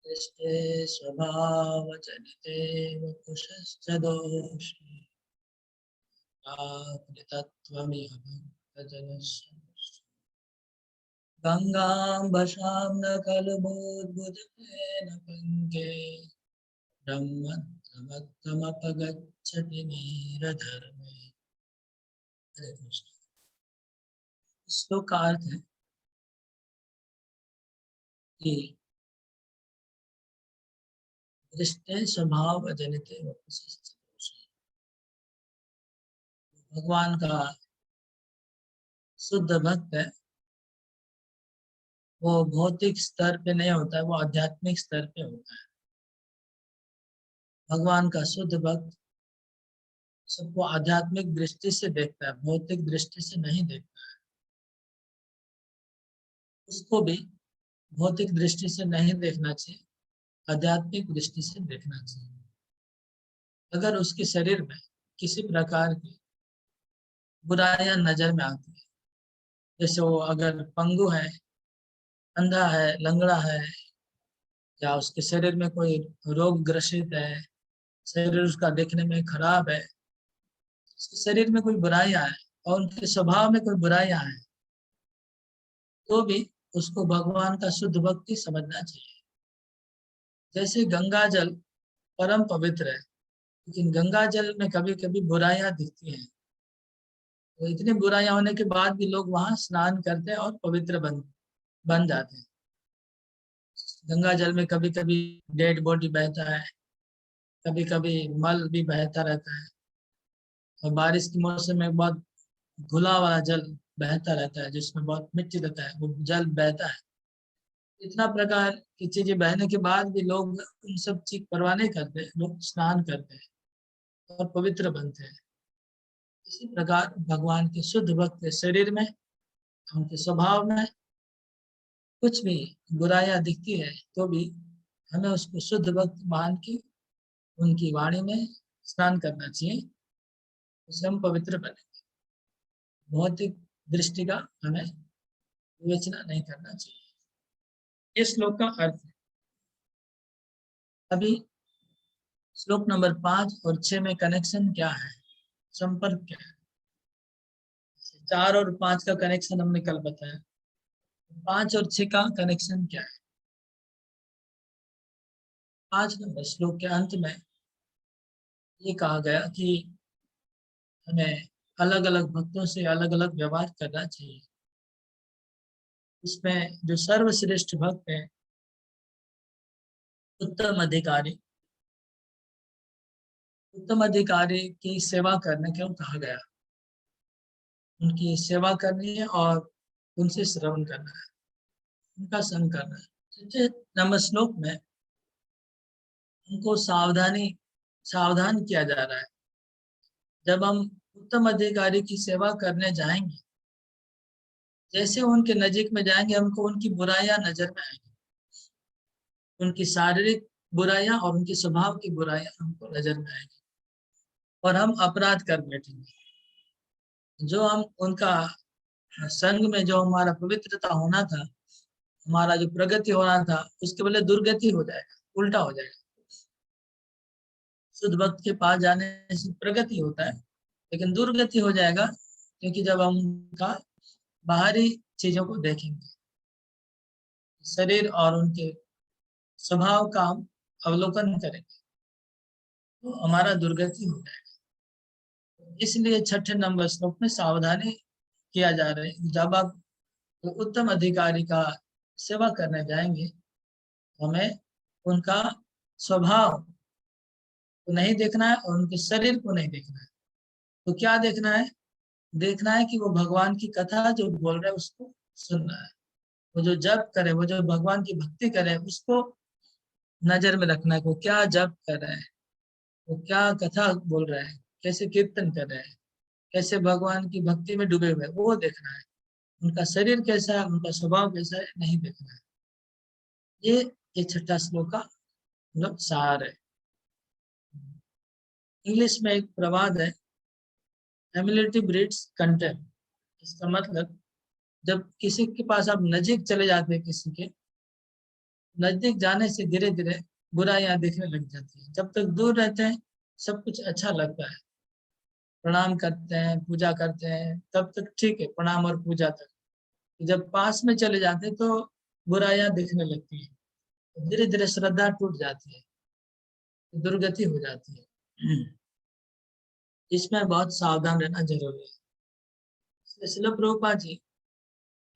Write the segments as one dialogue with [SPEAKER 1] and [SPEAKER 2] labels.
[SPEAKER 1] दृष्टे स्वभावजनिते वपुषश्च दोषी तत्त्वमिह भक्तजनस्य गंगाम्बशां न कलुबोद्बुधेन पङ्के ब्रह्मत्वमपगच्छति नीरधर्मे। हरे कृष्ण। श्लोक का अर्थ है कि दृष्टे स्वभाव जनिते वपुषश्च दोषी, भगवान का शुद्ध भक्त है वो भौतिक स्तर पे नहीं होता है, वो आध्यात्मिक स्तर पे होता है। भगवान का शुद्ध भक्त सबको आध्यात्मिक दृष्टि से देखता है, भौतिक दृष्टि से नहीं देखता है। उसको भी भौतिक दृष्टि से नहीं देखना चाहिए, आध्यात्मिक दृष्टि से देखना चाहिए। अगर उसके शरीर में किसी प्रकार की बुराइयां नजर में आती है, जैसे वो अगर पंगु है, अंधा है, लंगड़ा है, या उसके शरीर में कोई रोग ग्रसित है, शरीर उसका देखने में खराब है, उसके शरीर में कोई बुराइयां है और उनके स्वभाव में कोई बुराइयां हैं, तो भी उसको भगवान का शुद्ध भक्ति समझना चाहिए। जैसे गंगा जल परम पवित्र है, लेकिन गंगा जल में कभी कभी बुराइयां दिखती हैं, तो इतनी बुराइयां होने के बाद भी लोग वहां स्नान करते हैं और पवित्र बन जाते हैं। गंगा जल में कभी कभी डेड बॉडी बहता है, कभी कभी मल भी बहता रहता है, और बारिश के मौसम में बहुत घुला वाला जल बहता रहता है जिसमें बहुत मिट्टी रहता है, वो जल बहता है। इतना प्रकार की चीजें बहने के बाद भी लोग उन सब चीज परवाह नहीं करते, लोग स्नान करते हैं और पवित्र बनते हैं। इसी प्रकार भगवान के शुद्ध भक्त के शरीर में, उनके स्वभाव में कुछ भी बुराइयां दिखती है, तो भी हमें उसको शुद्ध भक्त मान के उनकी वाणी में स्नान करना चाहिए, उससे हम पवित्र बने। भौतिक दृष्टि का हमें विवेचना नहीं करना चाहिए। इस श्लोक का अर्थ है। अभी श्लोक नंबर 5 और 6 में कनेक्शन क्या है, संपर्क क्या है? 4 और 5 का कनेक्शन हमने कल बताया, 5 और 6 का कनेक्शन क्या है? 5 नंबर श्लोक के अंत में ये कहा गया कि हमें अलग अलग भक्तों से अलग अलग व्यवहार करना चाहिए। इसमें जो सर्वश्रेष्ठ भक्त है, उत्तम अधिकारी, उत्तम अधिकारी की सेवा करने क्यों कहा गया? उनकी सेवा करनी है और उनसे श्रवण करना है, उनका संग करना है। 6 नंबर श्लोक में उनको सावधान किया जा रहा है। जब हम उत्तम अधिकारी की सेवा करने जाएंगे, जैसे उनके नजीक में जाएंगे, हमको उनकी बुराइयां नजर में आएंगी, उनकी शारीरिक बुराइयां और उनके स्वभाव की बुराइयां हमको नजर में आएंगी, और हम अपराध कर बैठेंगे। जो हम उनका संग में जो हमारा पवित्रता होना था, हमारा जो प्रगति होना था, उसके बदले दुर्गति हो जाएगा, उल्टा हो जाएगा। शुद्ध भक्त के पास जाने से प्रगति होता है, लेकिन दुर्गति हो जाएगा, क्योंकि जब हम उनका बाहरी चीजों को देखेंगे, शरीर और उनके स्वभाव का हम अवलोकन करेंगे, तो हमारा दुर्गति हो जाएगा। इसलिए 6 नंबर श्लोक में सावधानी किया जा रहा है। जब आप तो उत्तम अधिकारी का सेवा करने जाएंगे, हमें उनका स्वभाव को नहीं देखना है और उनके शरीर को नहीं देखना है। तो क्या देखना है? देखना है कि वो भगवान की कथा जो बोल रहे हैं उसको सुनना है। वो जो जप करे, वो जो भगवान की भक्ति करे, उसको नजर में रखना है। वो क्या जप कर रहे हैं, वो क्या कथा बोल रहे हैं, कैसे कीर्तन कर रहे हैं, कैसे भगवान की भक्ति में डूबे हुए, वो देखना है। उनका शरीर कैसा है, उनका स्वभाव कैसा है, नहीं देखना है। ये 6 श्लोक का मतलब सार है। इंग्लिश में एक प्रवाद है, ह्यूमिलिटी ब्रीड्स कंटेम्प्ट। इसका मतलब जब किसी के पास आप नजीक चले जाते हैं किसी के, नजदीक जाने से धीरे धीरे बुराइयां दिखने लग जाती है। जब तक दूर रहते हैं सब कुछ अच्छा लगता है, प्रणाम करते हैं, पूजा करते हैं, तब तक ठीक है, प्रणाम और पूजा तक। जब पास में चले जाते हैं तो बुराइयां दिखने लगती है, धीरे धीरे श्रद्धा टूट जाती है, दुर्गति हो जाती है। इसमें बहुत सावधान रहना जरूरी है। इसलिए प्रभुपाद जी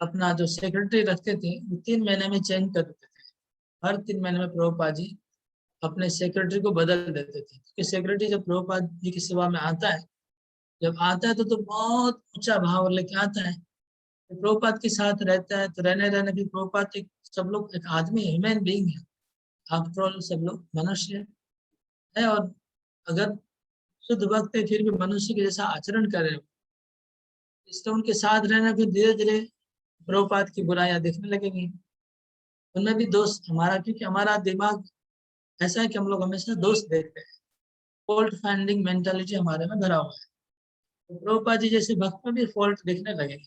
[SPEAKER 1] अपना जो सेक्रेटरी रखते थे वो 3 महीने में चेंज कर देते थे। हर 3 महीने में प्रभुपाद जी अपने सेक्रेटरी को बदल देते थे, क्योंकि सेक्रेटरी जब प्रभुपाद जी की सेवा में आता है, जब आता है तो बहुत ऊंचा भाव लेके आता है। तो प्रभुपाद के साथ रहता है तो रहने रहने भी प्रभुपाद एक, सब लोग एक आदमी ह्यूमन बीइंग है, आफ्टर ऑल सब लोग मनुष्य है। और अगर शुद्ध भक्त है फिर भी मनुष्य के जैसा आचरण करे, इसलिए उनके साथ रहने फिर धीरे धीरे प्रभुपाद की बुराइयां दिखने लगेंगी। उनमें भी दोष हमारा, क्योंकि हमारा दिमाग ऐसा है कि हम लोग हमेशा दोष देखते हैं, फॉल्ट फाइंडिंग मेंटालिटी हमारे में भरा हुआ है। तो प्रभुपाद जी जैसे भक्त में भी फॉल्ट दिखने लगेंगे,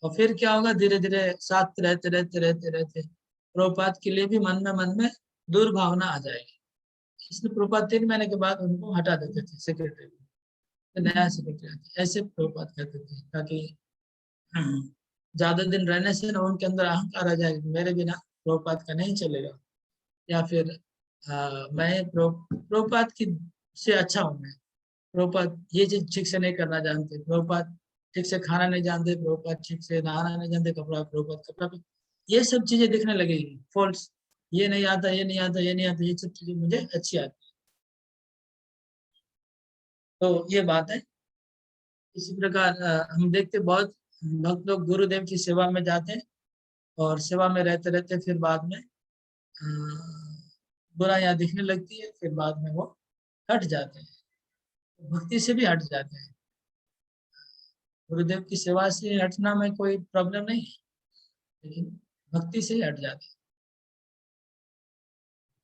[SPEAKER 1] और फिर क्या होगा, धीरे धीरे साथ रहते रहते रहते रहते प्रभुपाद के लिए भी मन में दुर्भावना आ जाएगी। इसलिए प्रभुपाद 3 महीने के बाद उनको हटा देते थे सेक्रेटरी को, तो नया सेक्रेटरी ऐसे प्रभुपाद कहते थे, ताकि ज्यादा दिन रहने से ना उनके अंदर अहंकार आ जाएगा, मेरे बिना प्रभुपाद का नहीं चलेगा, या फिर मैं प्रभुपाद की से अच्छा हूँ मैं, प्रभुपाद ये चीज ठीक से नहीं करना जानते, प्रभुपाद ठीक से खाना नहीं जानते, प्रभुपाद ठीक से नहाना नहीं जानते, कपड़ा प्रभुपाद कपड़ा पे, ये सब चीजें दिखने लगेगी फॉल्ट्स। ये नहीं आता, ये नहीं आता, ये नहीं आता, ये सब चीजें मुझे अच्छी आती है। तो ये बात है। इसी प्रकार हम देखते बहुत भक्त लोग गुरुदेव की सेवा में जाते हैं, और सेवा में रहते रहते फिर बाद में बुराइयां दिखने लगती है, फिर बाद में वो हट जाते हैं, भक्ति से भी हट जाते हैं। गुरुदेव की सेवा से हटना में कोई प्रॉब्लम नहीं है, लेकिन भक्ति से ही हट जाते हैं,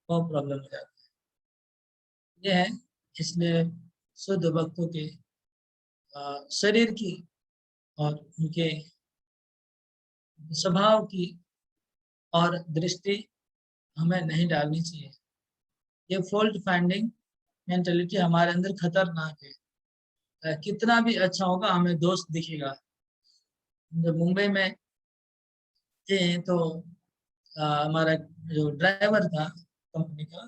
[SPEAKER 1] बहुत प्रॉब्लम हो जाती है। ये है, इसलिए शुद्ध भक्तों के शरीर की और उनके स्वभाव की और दृष्टि हमें नहीं डालनी चाहिए। ये फॉल्ट फाइंडिंग मेंटेलिटी हमारे अंदर खतरनाक है। कितना भी अच्छा होगा हमें दोस्त दिखेगा। जब मुंबई में थे तो हमारा जो ड्राइवर था कंपनी का,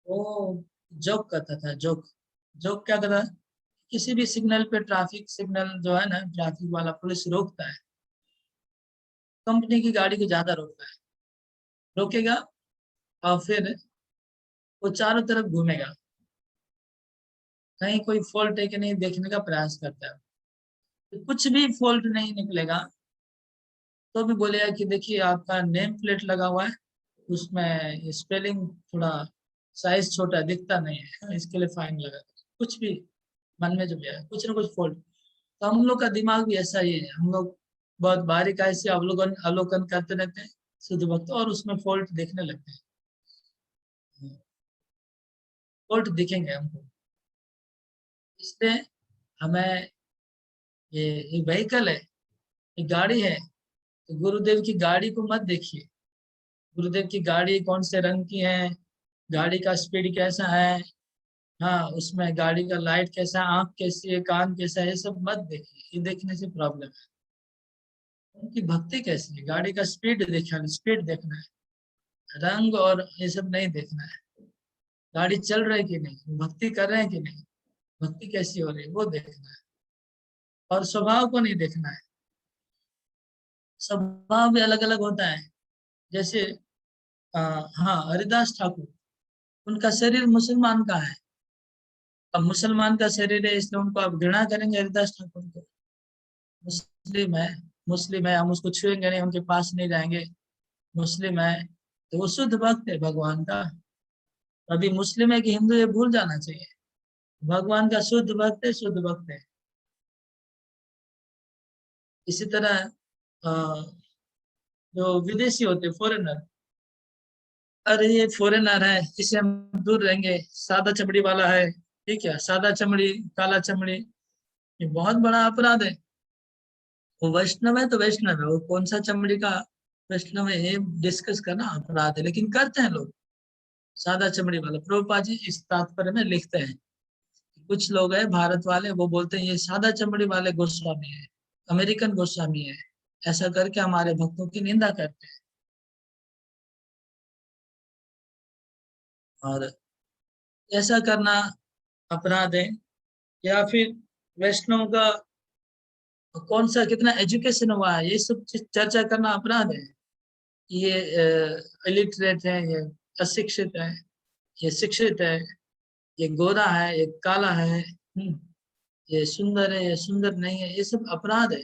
[SPEAKER 1] वो जोक करता था, जोक। जोक क्या करता है, किसी भी सिग्नल पे, ट्रैफिक सिग्नल जो है ना, ट्रैफिक वाला पुलिस रोकता है, कंपनी की गाड़ी को ज्यादा रोकता है, रोकेगा और फिर वो चारों तरफ घूमेगा, कहीं कोई फॉल्ट है कि नहीं देखने का प्रयास करता है। तो कुछ भी फॉल्ट नहीं निकलेगा तो भी बोलेगा कि देखिए आपका नेम प्लेट लगा हुआ है, उसमें स्पेलिंग थोड़ा साइज छोटा दिखता नहीं है, इसके लिए फाइन लगा। कुछ भी मन में जो भी है, कुछ ना कुछ फॉल्ट। तो हम लोग का दिमाग भी ऐसा ही है, हम लोग बहुत बारीकाई से अवलोकन अवलोकन करते रहते हैं शुद्ध भक्त, और उसमें फॉल्ट देखने लगते हैं, फॉल्ट दिखेंगे हमको। इसलिए हमें ये व्हीकल है, ये गाड़ी है, तो गुरुदेव की गाड़ी को मत देखिए। गुरुदेव की गाड़ी कौन से रंग की है, गाड़ी का स्पीड कैसा है, हाँ उसमें गाड़ी का लाइट कैसा है, आंख कैसी है, कान कैसा है, ये सब मत देखिए, ये देखने से प्रॉब्लम है। उनकी भक्ति कैसी है, गाड़ी का स्पीड देखना है, रंग और ये सब नहीं देखना है। गाड़ी चल रही है कि नहीं, भक्ति कर रहे हैं कि नहीं, भक्ति कैसी हो रही है वो देखना है, और स्वभाव को नहीं देखना है। स्वभाव भी अलग अलग होता है। जैसे हाँ, हरिदास ठाकुर, उनका शरीर मुसलमान का है। अब मुसलमान का शरीर है इसलिए उनको आप घृणा करेंगे हरिदास ठाकुर को। मुस्लिम है, मुस्लिम है, हम उसको छुएंगे नहीं, उनके पास नहीं जाएंगे, मुस्लिम है तो वो शुद्ध भक्त है भगवान का। अभी मुस्लिम है कि हिंदू, ये भूल जाना चाहिए, भगवान का शुद्ध भक्त है, शुद्ध भक्त है। इसी तरह जो विदेशी होते फॉरेनर, अरे ये फॉरेनर है, इससे हम दूर रहेंगे, सादा चमड़ी वाला है, ठीक है, सादा चमड़ी, काला चमड़ी, ये बहुत बड़ा अपराध है। वो वैष्णव है तो वैष्णव है, वो कौन सा चमड़ी का वैष्णव में ये डिस्कस करना अपराध है, लेकिन करते हैं लोग। सादा चमड़ी वाला प्रभुपाद जी इस तात्पर्य में लिखते हैं, कुछ लोग हैं भारत वाले, वो बोलते हैं ये सादा चमड़ी वाले गोस्वामी है, अमेरिकन गोस्वामी है, ऐसा करके हमारे भक्तों की निंदा करते हैं। और ऐसा करना अपराध है। या फिर वैष्णव का कौन सा कितना एजुकेशन हुआ है, ये सब चर्चा करना अपराध है। ये इलिटरेट है, ये अशिक्षित है, ये शिक्षित है, ये गोरा है, ये काला है, ये सुंदर है, ये सुंदर नहीं है, ये सब अपराध है।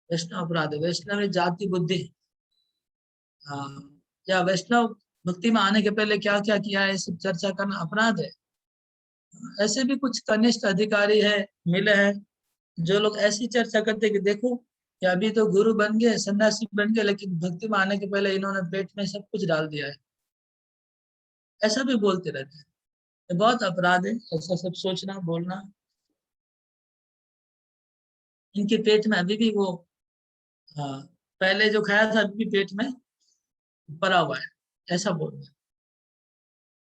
[SPEAKER 1] वैष्णव अपराध है। वैष्णव में जाति बुद्धि, या वैष्णव भक्ति में आने के पहले क्या क्या किया है, सब चर्चा करना अपराध है। ऐसे भी कुछ कनिष्ठ अधिकारी है मिले हैं, जो लोग ऐसी चर्चा करते कि देखो कि अभी तो गुरु बन गए, सन्यासी बन गए, लेकिन भक्ति में आने के पहले इन्होंने पेट में सब कुछ डाल दिया है, ऐसा भी बोलते रहते हैं। ये बहुत अपराध है ऐसा सब सोचना बोलना। इनके पेट में अभी भी वो, हाँ, पहले जो खाया था अभी भी पेट में पड़ा हुआ है, ऐसा बोल रहे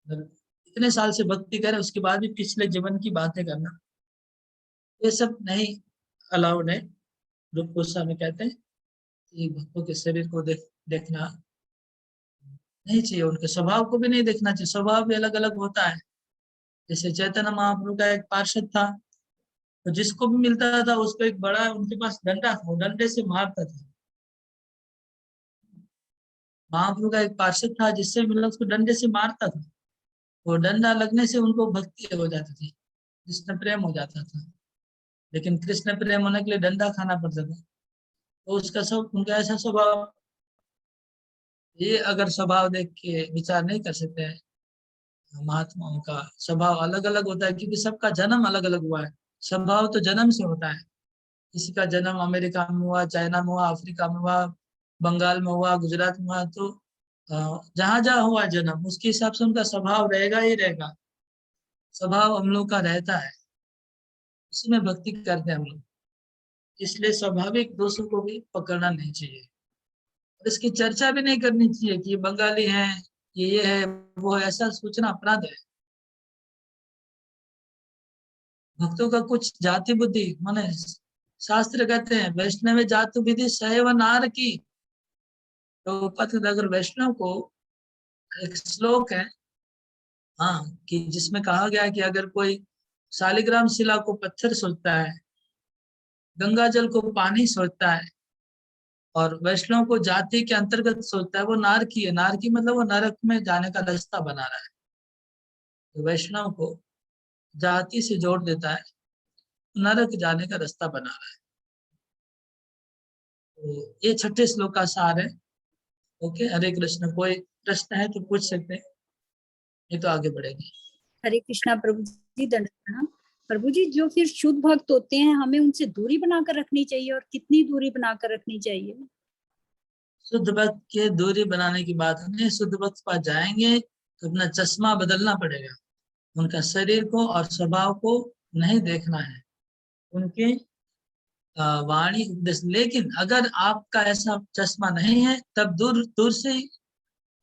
[SPEAKER 1] हैं। इतने साल से भक्ति करे उसके बाद भी पिछले जीवन की बातें करना, ये सब नहीं अलाउड है। रूप गोस्वामी कहते हैं कि भक्तों के शरीर को देखना नहीं चाहिए, उनके स्वभाव को भी नहीं देखना चाहिए, स्वभाव भी अलग अलग होता है। जैसे चैतन्य महाप्रभु का एक पार्षद था, तो जिसको भी मिलता था उसको एक बड़ा उनके पास डंडा था, वो डंडे से मारता था। महाप्रभु का एक पार्षद था, जिससे मिला उसको डंडे से मारता था, वो डंडा लगने से उनको भक्ति हो जाती थी, कृष्ण प्रेम हो जाता था। लेकिन कृष्ण प्रेम होने के लिए डंडा खाना पड़ता था, तो उसका सब उनका ऐसा स्वभाव। ये अगर स्वभाव देख के विचार नहीं कर सकते हैं, महात्माओं का स्वभाव अलग अलग होता है, क्योंकि सबका जन्म अलग अलग हुआ है। स्वभाव तो जन्म से होता है, किसी का जन्म अमेरिका में हुआ, चाइना में हुआ, अफ्रीका में हुआ, बंगाल में हुआ, गुजरात में हुआ, तो जहां जहां हुआ जन्म उसके हिसाब से उनका स्वभाव रहेगा ही रहेगा। स्वभाव हम लोग का रहता है, उसी में भक्ति करते हैं हम लोग। इसलिए स्वाभाविक दोषों को भी पकड़ना नहीं चाहिए, और इसकी चर्चा भी नहीं करनी चाहिए कि ये बंगाली है, ये है वो है, ऐसा सोचना अपराध है। भक्तों का कुछ जाति बुद्धि माने, शास्त्र कहते हैं वैष्णव जातु विधि सैव नार की। तो पथ अगर वैष्णव को एक श्लोक है, हाँ, कि जिसमें कहा गया है कि अगर कोई शालिग्राम शिला को पत्थर सोचता है, गंगा जल को पानी सोचता है, और वैष्णव को जाति के अंतर्गत सोचता है, वो नारकी है। नारकी मतलब वो नरक में जाने का रास्ता बना रहा है। तो वैष्णव को जाति से जोड़ देता है, नरक जाने का रास्ता बना रहा है। तो ये छठे श्लोक का सार है। ओके, हरे कृष्ण। कोई प्रश्न है तो पूछ सकते हैं, ये तो आगे बढ़ेगी।
[SPEAKER 2] हरे कृष्णा प्रभु जी, दंड प्रणाम। प्रभु जी, जो फिर शुद्ध भक्त होते हैं हमें उनसे दूरी बनाकर रखनी चाहिए, और कितनी दूरी बनाकर रखनी चाहिए?
[SPEAKER 1] शुद्ध भक्त के दूरी बनाने की बात नहीं, शुद्ध भक्त पास जाएंगे तो अपना चश्मा बदलना पड़ेगा, उनका शरीर को और स्वभाव को नहीं देखना है, उनके वाणी उपदेश। लेकिन अगर आपका ऐसा चश्मा नहीं है तब दूर दूर से ही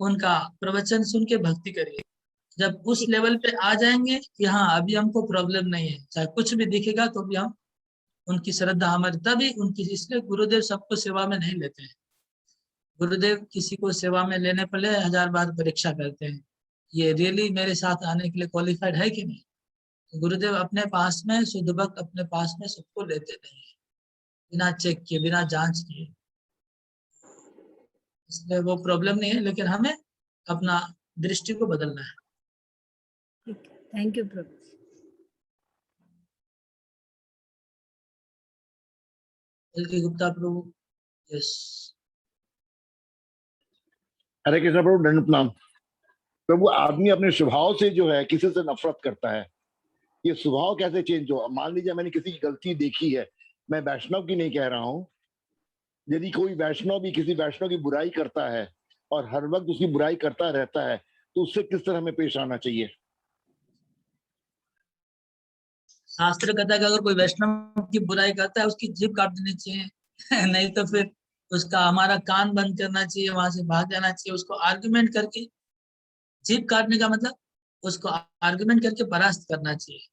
[SPEAKER 1] उनका प्रवचन सुन के भक्ति करिए। जब उस लेवल पे आ जाएंगे कि हाँ अभी हमको प्रॉब्लम नहीं है, चाहे कुछ भी दिखेगा तो भी हम उनकी श्रद्धा हमारी, तभी उनकी। इसलिए गुरुदेव सबको सेवा में नहीं लेते हैं। गुरुदेव किसी को सेवा में लेने पहले 1000 बार परीक्षा करते हैं, ये रियली मेरे साथ आने के लिए क्वालिफाइड है कि नहीं। तो गुरुदेव अपने पास में, शुद्ध भक्त अपने पास में सबको लेते नहीं है बिना चेक किए, बिना जांच किए। इसलिए वो प्रॉब्लम नहीं है, लेकिन हमें अपना दृष्टि को बदलना है।
[SPEAKER 2] थैंक यू प्रभु।
[SPEAKER 1] बल्कि गुप्ता प्रभु, यस।
[SPEAKER 3] हरे कृष्ण प्रभु, दंड प्रणाम। प्रभु, आदमी अपने स्वभाव से जो है किसी से नफरत करता है, ये स्वभाव कैसे चेंज हो? मान लीजिए मैंने किसी की गलती देखी है, मैं वैष्णव की नहीं कह रहा हूं, यदि कोई वैष्णव भी किसी वैष्णव की बुराई करता है और हर वक्त उसकी बुराई करता रहता है, तो उससे किस तरह हमें पेश आना चाहिए?
[SPEAKER 1] शास्त्र कहता है कि अगर कोई वैष्णव की बुराई करता है उसकी जीभ काट देनी चाहिए नहीं तो फिर उसका हमारा कान बंद करना चाहिए, वहां से भाग जाना चाहिए, उसको आर्गुमेंट करके, जीभ काटने का मतलब उसको आर्गुमेंट करके परास्त करना चाहिए।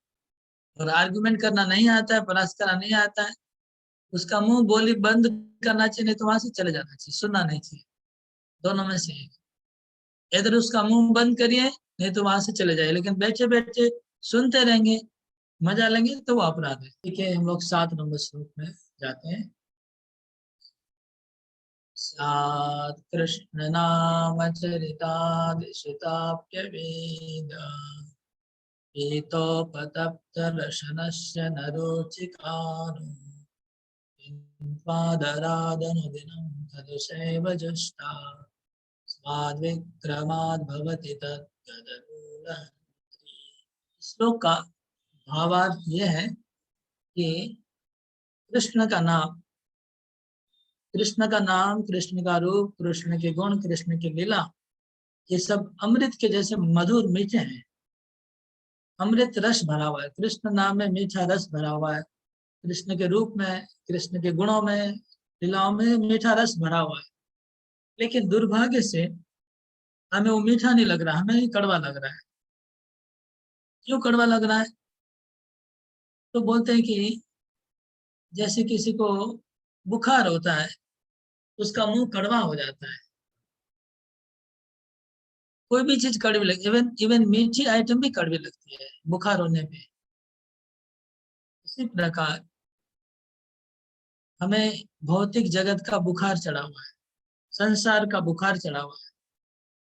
[SPEAKER 1] और आर्गुमेंट करना नहीं आता है, परास्त करना नहीं आता है, उसका मुंह बोली बंद करना चाहिए, नहीं तो वहां से चले जाना चाहिए, सुनना नहीं चाहिए। दोनों में से एक, इधर उसका मुंह बंद करिए, नहीं तो वहां से चले जाइए। लेकिन बैठे बैठे सुनते रहेंगे, मजा लेंगे, तो वो अपराध है। ठीक है, हम लोग 7 नंबर श्लोक में जाते हैं। सात कृष्ण नाम चरितादिशिताप्यवेद पीतोपतप्तरशनस्य नरोचिकारो पादरादनुदिनं तदुषैव जुष्टा स्वाद्विक्रमाद् भवति तद्गदमूलः। श्लोक का भावार्थ यह है कि कृष्ण का नाम, कृष्ण का नाम, कृष्ण का रूप, कृष्ण के गुण, कृष्ण की लीला, ये सब अमृत के जैसे मधुर मीठे हैं। अमृत रस भरा हुआ है, कृष्ण नाम में मीठा रस भरा हुआ है। कृष्ण के रूप में, कृष्ण के गुणों में, लीलाओं में मीठा रस भरा हुआ है। लेकिन दुर्भाग्य से हमें वो मीठा नहीं लग रहा, हमें ही कड़वा लग रहा है। क्यों कड़वा लग रहा है? तो बोलते हैं कि जैसे किसी को बुखार होता है, उसका मुंह कड़वा हो जाता है। कोई भी चीज कड़वी लगती है, इवन मीठी आइटम भी कड़वी लगती है बुखार होने पे। इसी प्रकार हमें भौतिक जगत का बुखार चढ़ा हुआ है, संसार का बुखार चढ़ा हुआ है।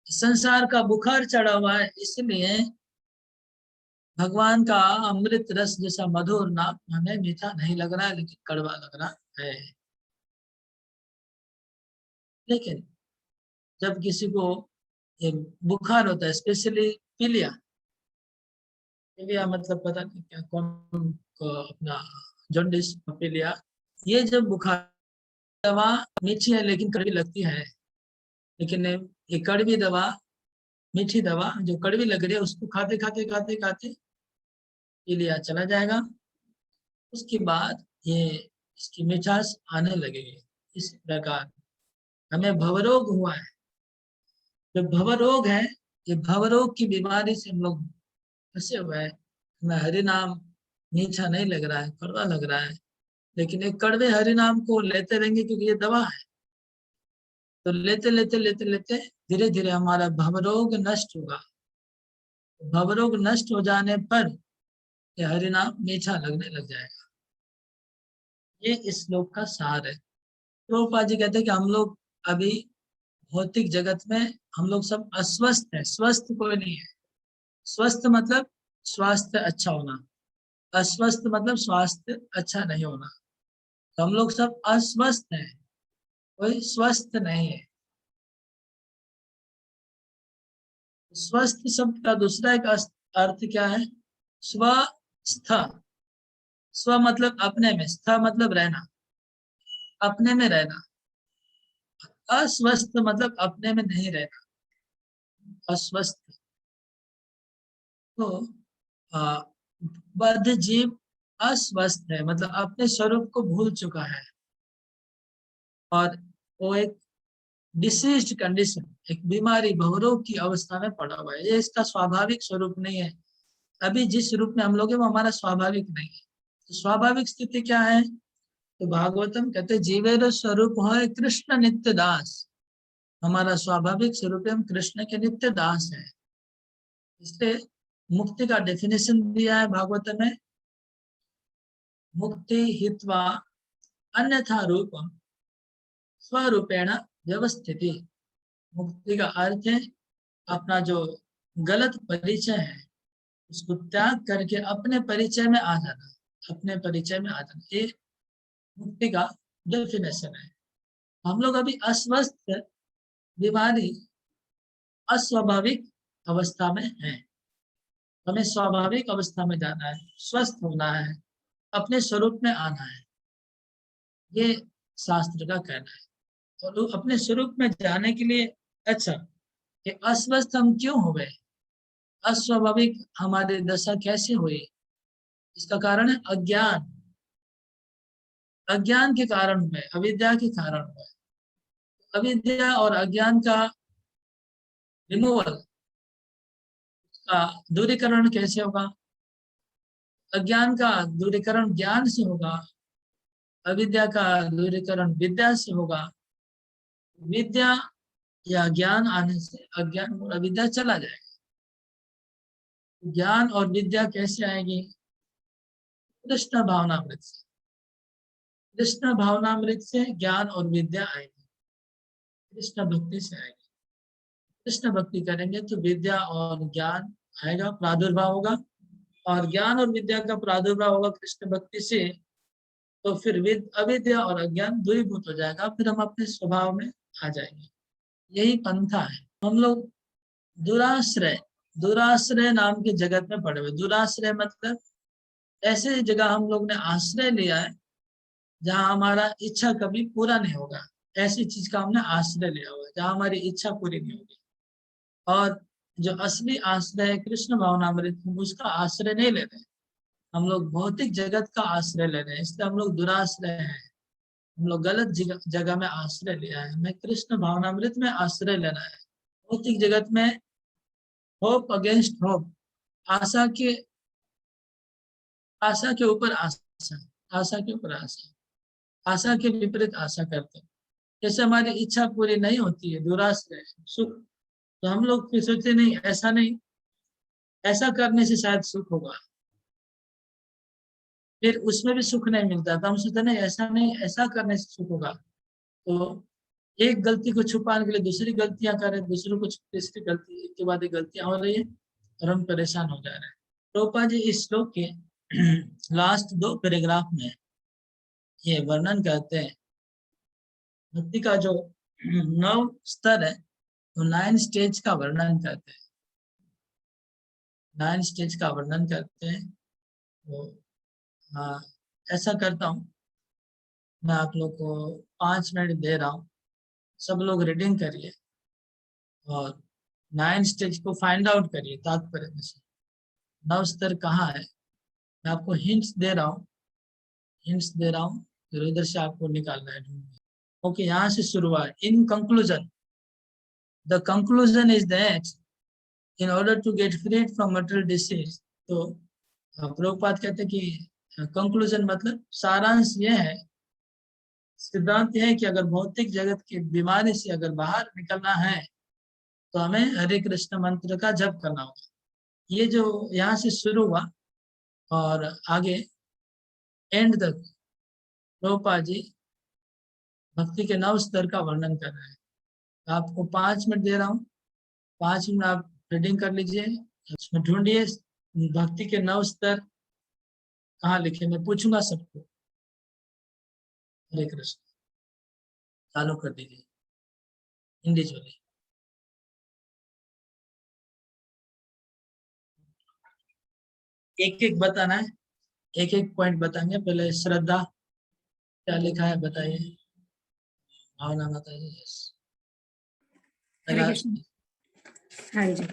[SPEAKER 1] संसार का बुखार चढ़ा हुआ है, इसलिए भगवान का अमृत रस जैसा मधुर नाम हमें मीठा नहीं लग रहा है, लेकिन कड़वा लग रहा है। लेकिन जब किसी को ये बुखार होता है, स्पेशली पीलिया, पीलिया मतलब पता नहीं क्या, कौन को अपना जॉन्डिस, पीलिया, ये जब बुखार, दवा मीठी है लेकिन कड़वी लगती है। लेकिन ये कड़वी दवा, मीठी दवा जो कड़वी लग रही है, उसको खाते खाते खाते खाते पीलिया चला जाएगा। उसके बाद ये इसकी मिठास आने लगेगी। इस प्रकार हमें भवरोग हुआ है। जो भवरोग है, ये भवरोग की बीमारी से हम लोग फंसे हुए हैं। हमें हरि नाम मीठा नहीं लग रहा है, कड़वा लग रहा है। लेकिन एक कड़वे हरि नाम को लेते रहेंगे, क्योंकि ये दवा है। तो लेते लेते लेते लेते धीरे धीरे हमारा भवरोग नष्ट होगा। भवरोग नष्ट हो जाने पर ये हरि नाम मीठा लगने लग जाएगा। ये इस श्लोक का सार है। प्रभुपाद जी कहते हैं कि हम लोग अभी भौतिक जगत में हम लोग सब अस्वस्थ हैं, स्वस्थ कोई नहीं है। स्वस्थ मतलब स्वास्थ्य अच्छा होना, अस्वस्थ मतलब स्वास्थ्य अच्छा नहीं होना। तो हम लोग सब अस्वस्थ हैं, कोई स्वस्थ नहीं है। स्वस्थ शब्द का दूसरा एक अर्थ क्या है? स्वस्थ। स्व मतलब अपने में, स्थ मतलब रहना, अपने में रहना। अस्वस्थ मतलब अपने में नहीं रहना, अस्वस्थ। तो बद्ध जीव अस्वस्थ है, मतलब अपने स्वरूप को भूल चुका है, और वो एक डिसीज्ड कंडीशन, एक बीमारी, भवरोग की अवस्था में पड़ा हुआ है। ये इसका स्वाभाविक स्वरूप नहीं है। अभी जिस रूप में हम लोग हैं वो हमारा स्वाभाविक नहीं है। तो स्वाभाविक स्थिति क्या है? तो भागवतम कहते जीवेर स्वरूप है कृष्ण नित्य दास। हमारा स्वाभाविक स्वरूप हम कृष्ण के नित्य दास हैं। इसलिए मुक्ति का डेफिनेशन दिया है भागवत में, मुक्ति हित्वा अन्यथा रूपम स्वरूपेण व्यवस्थिति। मुक्ति का अर्थ है अपना जो गलत परिचय है उसको त्याग करके अपने परिचय में आ जाना, अपने परिचय में आ जाना। ये मुक्ति का डेफिनेशन है। हम लोग अभी अस्वस्थ, बीमारी, अस्वाभाविक अवस्था में हैं। हमें स्वाभाविक अवस्था में जाना है, स्वस्थ होना है, अपने स्वरूप में आना है। ये शास्त्र का कहना है। और अपने स्वरूप में जाने के लिए, अच्छा, ये अस्वस्थ हम क्यों हो गए, अस्वाभाविक हमारी दशा कैसे हुई? इसका कारण है अज्ञान। अज्ञान के कारण हुए, अविद्या के कारण हुए। अविद्या और अज्ञान का रिमूवल, का दूरीकरण कैसे होगा? अज्ञान का दूरीकरण ज्ञान से होगा, अविद्या का दूरीकरण विद्या से होगा। विद्या या ज्ञान आने से अज्ञान और अविद्या चला जाएगा। ज्ञान और विद्या कैसे आएगी? कृष्ण भावनामृत से। कृष्ण भावनामृत से ज्ञान और विद्या आएगी, कृष्ण भक्ति से आएगी। कृष्ण भक्ति करेंगे तो विद्या और ज्ञान आएगा, प्रादुर्भाव होगा, और ज्ञान और विद्या का प्रादुर्भाव होगा कृष्ण भक्ति से, तो फिर अविद्या और अज्ञान दूरीभूत हो जाएगा, फिर हम अपने स्वभाव में आ जाएंगे। यही पंथा है। हम लोग दुराश्रय, दुराश्रय नाम के जगत में पड़े हुए। दुराश्रय मतलब ऐसे जगह हम लोग ने आश्रय लिया है जहां हमारा इच्छा कभी पूरा नहीं होगा। ऐसी चीज का हमने आश्रय लिया हुआ है जहां हमारी इच्छा पूरी नहीं होगी। और जो असली आश्रय है कृष्ण भावनामृत, हम उसका आश्रय नहीं ले रहे, हम लोग भौतिक जगत का आश्रय ले रहे हैं, इसलिए हम लोग दुराश्रय हैं। हम लोग गलत जगह में आश्रय लिया है। हमें कृष्ण भावनामृत में आश्रय लेना है। भौतिक जगत में होप अगेंस्ट होप, आशा के ऊपर आशा, आशा के ऊपर आशा, आशा के विपरीत आशा करते हैं। जैसे हमारी इच्छा पूरी नहीं होती है, दुराश्रय सुख, तो हम लोग फिर सोचते नहीं, ऐसा नहीं, ऐसा करने से शायद सुख होगा, फिर उसमें भी सुख नहीं मिलता तो हम सोचते नहीं, ऐसा नहीं, ऐसा करने से सुख होगा। तो एक गलती को छुपाने के लिए दूसरी गलतियां करें, दूसरों को तीसरी गलती, एक के बाद एक गलतियां हो रही है और हम परेशान हो जा रहे हैं। प्रभुपाद जी इस श्लोक के लास्ट 2 पैराग्राफ में ये वर्णन करते हैं भक्ति का जो 9 स्तर है, तो 9 स्टेज का वर्णन करते हैं। 9 स्टेज का वर्णन करते हैं। तो हाँ, ऐसा करता हूँ, मैं आप लोग को 5 मिनट दे रहा हूँ, सब लोग रीडिंग करिए और 9 स्टेज को फाइंड आउट करिए तात्पर्य में से। 9 स्तर कहाँ है, मैं आपको हिंट्स दे रहा हूँ, फिर उधर से आपको निकालना है ढूंढ के। ओके, यहाँ से शुरुआत। In conclusion, the conclusion is that in order to get freed from material disease. तो प्रभुपाद कहते हैं कि कंक्लूजन मतलब सारांश ये है, सिद्धांत यह है कि अगर भौतिक जगत की बीमारी से अगर बाहर निकलना है तो हमें हरे कृष्ण मंत्र का जप करना होगा। ये जो यहाँ से शुरू हुआ और आगे एंड तक प्रभुपाद जी भक्ति के 9 स्तर का वर्णन कर रहे हैं। आपको 5 मिनट दे रहा हूँ, 5 मिनट आप रीडिंग कर लीजिए, उसमें ढूंढिए भक्ति के 9 स्तर कहाँ लिखे, मैं पूछूंगा सबको। हरे कृष्ण, चालू कर दीजिए इंडिविजुअली। एक एक बताना है, एक एक पॉइंट बताएंगे। पहले श्रद्धा क्या लिखा है बताइए, भावना बताइए।
[SPEAKER 4] हरे कृष्ण। हाँ जी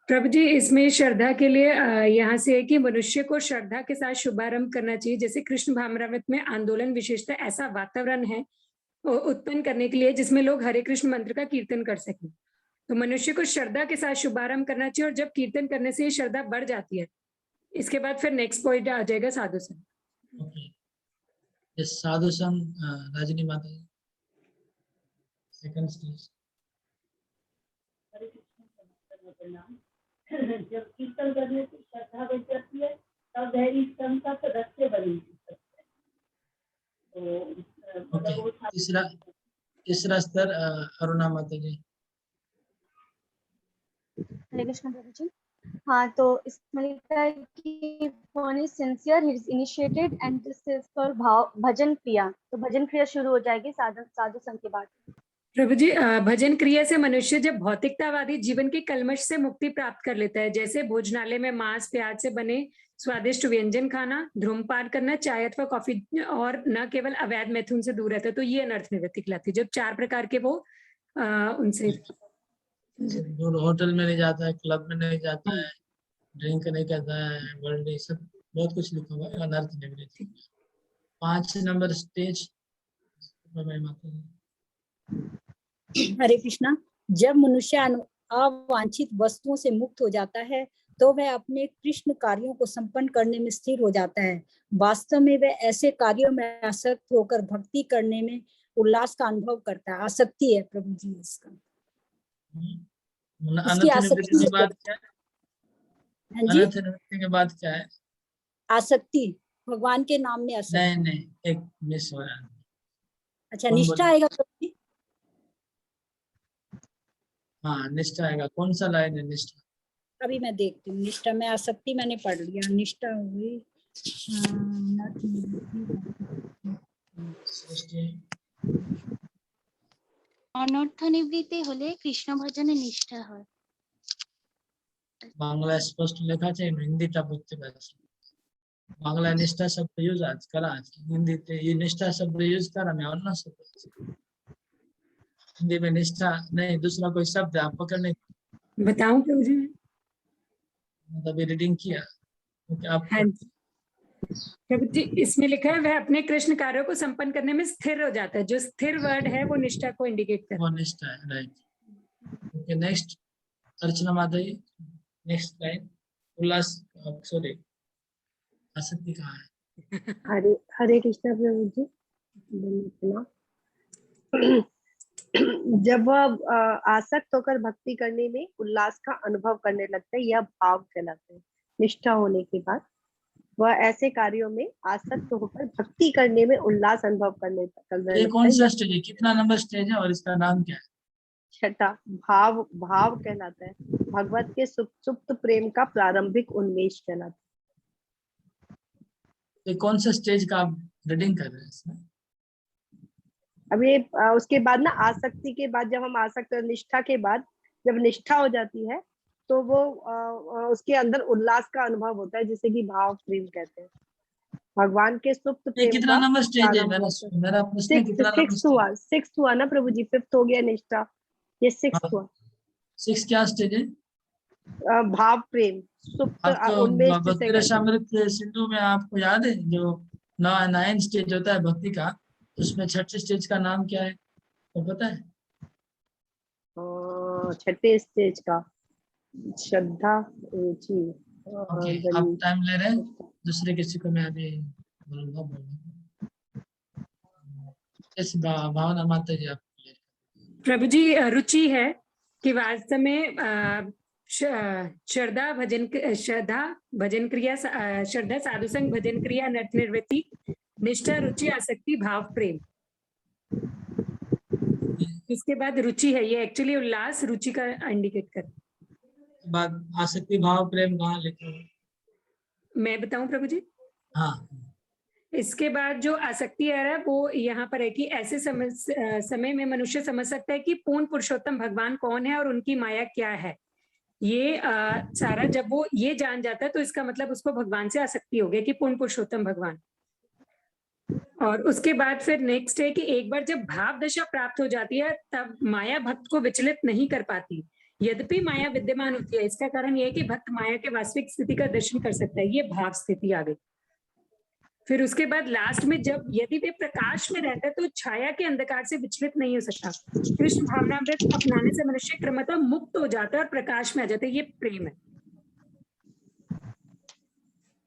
[SPEAKER 4] प्रभु जी, इसमें श्रद्धा के लिए यहाँ से है कि मनुष्य को श्रद्धा के साथ शुभारंभ करना चाहिए। जैसे कृष्ण भावनामृत में आंदोलन विशेषता ऐसा वातावरण है उत्पन्न करने के लिए जिसमें लोग हरे कृष्ण मंत्र का कीर्तन कर सकें। तो मनुष्य को श्रद्धा के साथ शुभारंभ करना चाहिए और जब कीर्तन करने से श्रद्धा बढ़ जाती है, इसके बाद फिर नेक्स्ट पॉइंट आ जाएगा साधु संग।
[SPEAKER 1] साधु संग रजनी माता सेकंड स्टेज।
[SPEAKER 5] जब कीर्तन करने से श्रद्धा बढ़ जाती है तब धैर्य संघ का सदस्य बन सकते हैं।
[SPEAKER 1] तीसरा स्तर अरुणा माता जी।
[SPEAKER 6] हरे कृष्ण प्रभु जी। हाँ, तो इसमें लिखा है कि one is sincere, he is initiated and this is for भजन क्रिया। तो भजन क्रिया शुरू हो जाएगी साधु संघ के बाद।
[SPEAKER 4] प्रभु जी, भजन क्रिया से मनुष्य जब भौतिकतावादी जीवन के कलमश से मुक्ति प्राप्त कर लेता है, जैसे भोजनालय में मांस प्याज से बने स्वादिष्ट व्यंजन खाना, धूम्रपान करना, चाय अथवा कॉफी और न केवल अवैध मैथुन से दूर रहता है, तो ये अनर्थ निवृत्ति कहलाती है। जब 4 प्रकार के वो उनसे
[SPEAKER 1] होटल में नहीं जाता है, क्लब में नहीं जाता है, ड्रिंक नहीं करता है, वर्ल्ड सब बहुत कुछ लिखा हुआ है अनर्थ निवृत्ति। 5 नंबर स्टेज।
[SPEAKER 2] हरे कृष्णा। जब मनुष्य अवांछित वस्तुओं से मुक्त हो जाता है तो वह अपने कृष्ण कार्यों को संपन्न करने में स्थिर हो जाता है। वास्तव में वह ऐसे कार्यों में आसक्त होकर भक्ति करने में उल्लास का अनुभव करता है। आसक्ति है प्रभु जी इसका। इसकी
[SPEAKER 1] अनर्थ निवृत्ति
[SPEAKER 2] आसक्ति
[SPEAKER 1] के
[SPEAKER 2] है।
[SPEAKER 1] बाद क्या है?
[SPEAKER 2] हाँ जी,
[SPEAKER 1] अनर्थ निवृत्ति के बाद क्या है?
[SPEAKER 2] आसक्ति भगवान के नाम में आसक्ति।
[SPEAKER 1] नहीं नहीं, एक मिस हो रहा है।
[SPEAKER 2] अच्छा,
[SPEAKER 1] कौन
[SPEAKER 2] निष्ठा
[SPEAKER 1] बोला?
[SPEAKER 2] आएगा प्रभु जी।
[SPEAKER 1] हाँ, निष्ठा आएगा। कौन सा लाइन है निष्ठा?
[SPEAKER 2] अभी मैं देखती हूँ। निष्ठा में आसक्ति मैंने पढ़ लिया। निष्ठा हुई
[SPEAKER 1] सृष्टि
[SPEAKER 7] অনর্থ নিবৃত্তি হলে কৃষ্ণ ভজনে নিষ্ঠা হয়।
[SPEAKER 1] বাংলা স্পষ্ট লেখা আছে, হিন্দিটা বুঝতে পারছি। বাংলা নিষ্ঠা শব্দ ইউজ আজ করা আছে, হিন্দিতে ये निष्ठा शब्द यूज करा मैं, और ना शब्द हिंदी में निष्ठा नहीं, दूसरा कोई शब्द आप पकड़ने
[SPEAKER 4] बताऊं प्रभु जी?
[SPEAKER 1] मतलब रीडिंग किया क्योंकि आप
[SPEAKER 4] हाँ जी प्रभु जी, इसमें लिखा है वह अपने कृष्ण कार्यों को संपन्न करने में स्थिर हो जाता है। जो स्थिर वर्ड है वो निष्ठा को इंडिकेट करता
[SPEAKER 1] वो निष्ठा है, राइट। ओके, नेक्स्ट अर्चना माधवी, नेक्स्ट लाइन। उल्लास, सॉरी, आसक्ति कहाँ है?
[SPEAKER 8] हरे हरे कृष्णा प्रभु जी। जब वह आसक्त होकर भक्ति करने में उल्लास का अनुभव करने लगता है, यह भाव कहलाता है। निष्ठा होने के बाद वह ऐसे कार्यों में आसक्त होकर भक्ति करने में उल्लास अनुभव करने
[SPEAKER 1] ये
[SPEAKER 8] लगता
[SPEAKER 1] कौन सा
[SPEAKER 8] है।
[SPEAKER 1] स्टेज है? कितना नंबर स्टेज है और इसका नाम क्या है?
[SPEAKER 8] छठा भाव भाव कहलाता है। भगवत के सुप्त प्रेम का प्रारंभिक उन्मेष कहलाता है।
[SPEAKER 1] ये कौन सा स्टेज का आप रीडिंग कर रहे हैं इसमें?
[SPEAKER 8] अब ये उसके बाद ना, आसक्ति के बाद जब हम आसक्त, निष्ठा के बाद जब निष्ठा हो जाती है तो वो उसके अंदर उल्लास का अनुभव होता है, जिसे कि भाव प्रेम कहते हैं। भगवान के सुप्त
[SPEAKER 1] ये
[SPEAKER 8] प्रेम
[SPEAKER 1] कितना
[SPEAKER 8] का
[SPEAKER 1] नंबर स्टेज है?
[SPEAKER 8] प्रारंभ होता है।
[SPEAKER 1] मेरा प्रश्न है, कितना नंबर स्टेज?
[SPEAKER 8] सिक्स्थ हुआ ना प्रभु जी, फिफ्थ हो गया निष्ठा, ये सिक्स्थ हुआ।
[SPEAKER 1] 6 क्या स्टेज है?
[SPEAKER 8] भाव प्रेम सुप्त
[SPEAKER 1] आप तो
[SPEAKER 8] उन्मेष जिसे
[SPEAKER 1] भक्ति
[SPEAKER 8] कहते हैं।
[SPEAKER 1] रसामृत सिंधु में आपको याद है जो 9 स्टेज होता है भक्ति का, उसमें छठे स्टेज का नाम क्या है तो पता है?
[SPEAKER 8] छठे स्टेज का श्रद्धा रुचि।
[SPEAKER 1] ओके, आप टाइम ले रहे हैं, दूसरे किसी को मैं अभी बोलूंगा। इस भावना माता जी आप
[SPEAKER 4] प्रभु जी। रुचि है कि वास्तव में श्रद्धा भजन क्रिया, श्रद्धा साधु संग भजन क्रिया, नर्थ निवृत्ति, निष्ठा, रुचि, आसक्ति, भाव प्रेम। इसके बाद रुचि है, ये एक्चुअली उल्लास रुचि का इंडिकेट कर।
[SPEAKER 1] बाद आसक्ति भाव प्रेम कहाँ लिखा है?
[SPEAKER 4] मैं बताऊं प्रभु जी?
[SPEAKER 1] हाँ,
[SPEAKER 4] इसके बाद जो आसक्ति आ रहा है वो यहाँ पर है कि ऐसे समय में मनुष्य समझ सकता है कि पूर्ण पुरुषोत्तम भगवान कौन है और उनकी माया क्या है। ये सारा जब वो ये जान जाता है तो इसका मतलब उसको भगवान से आसक्ति हो गया कि पूर्ण पुरुषोत्तम भगवान। और उसके बाद फिर नेक्स्ट है कि एक बार जब भाव दशा प्राप्त हो जाती है तब माया भक्त को विचलित नहीं कर पाती, यद्यपि माया विद्यमान होती है। इसका कारण यह है कि भक्त माया के वास्तविक स्थिति का दर्शन कर सकता है। ये भाव स्थिति आ गई। फिर उसके बाद लास्ट में जब यदि वे प्रकाश में रहता है तो छाया के अंधकार से विचलित नहीं हो सकता। कृष्ण भावनामृत अपनाने से मनुष्य क्रमतः मुक्त हो जाता है और प्रकाश में आ जाता है। ये प्रेम है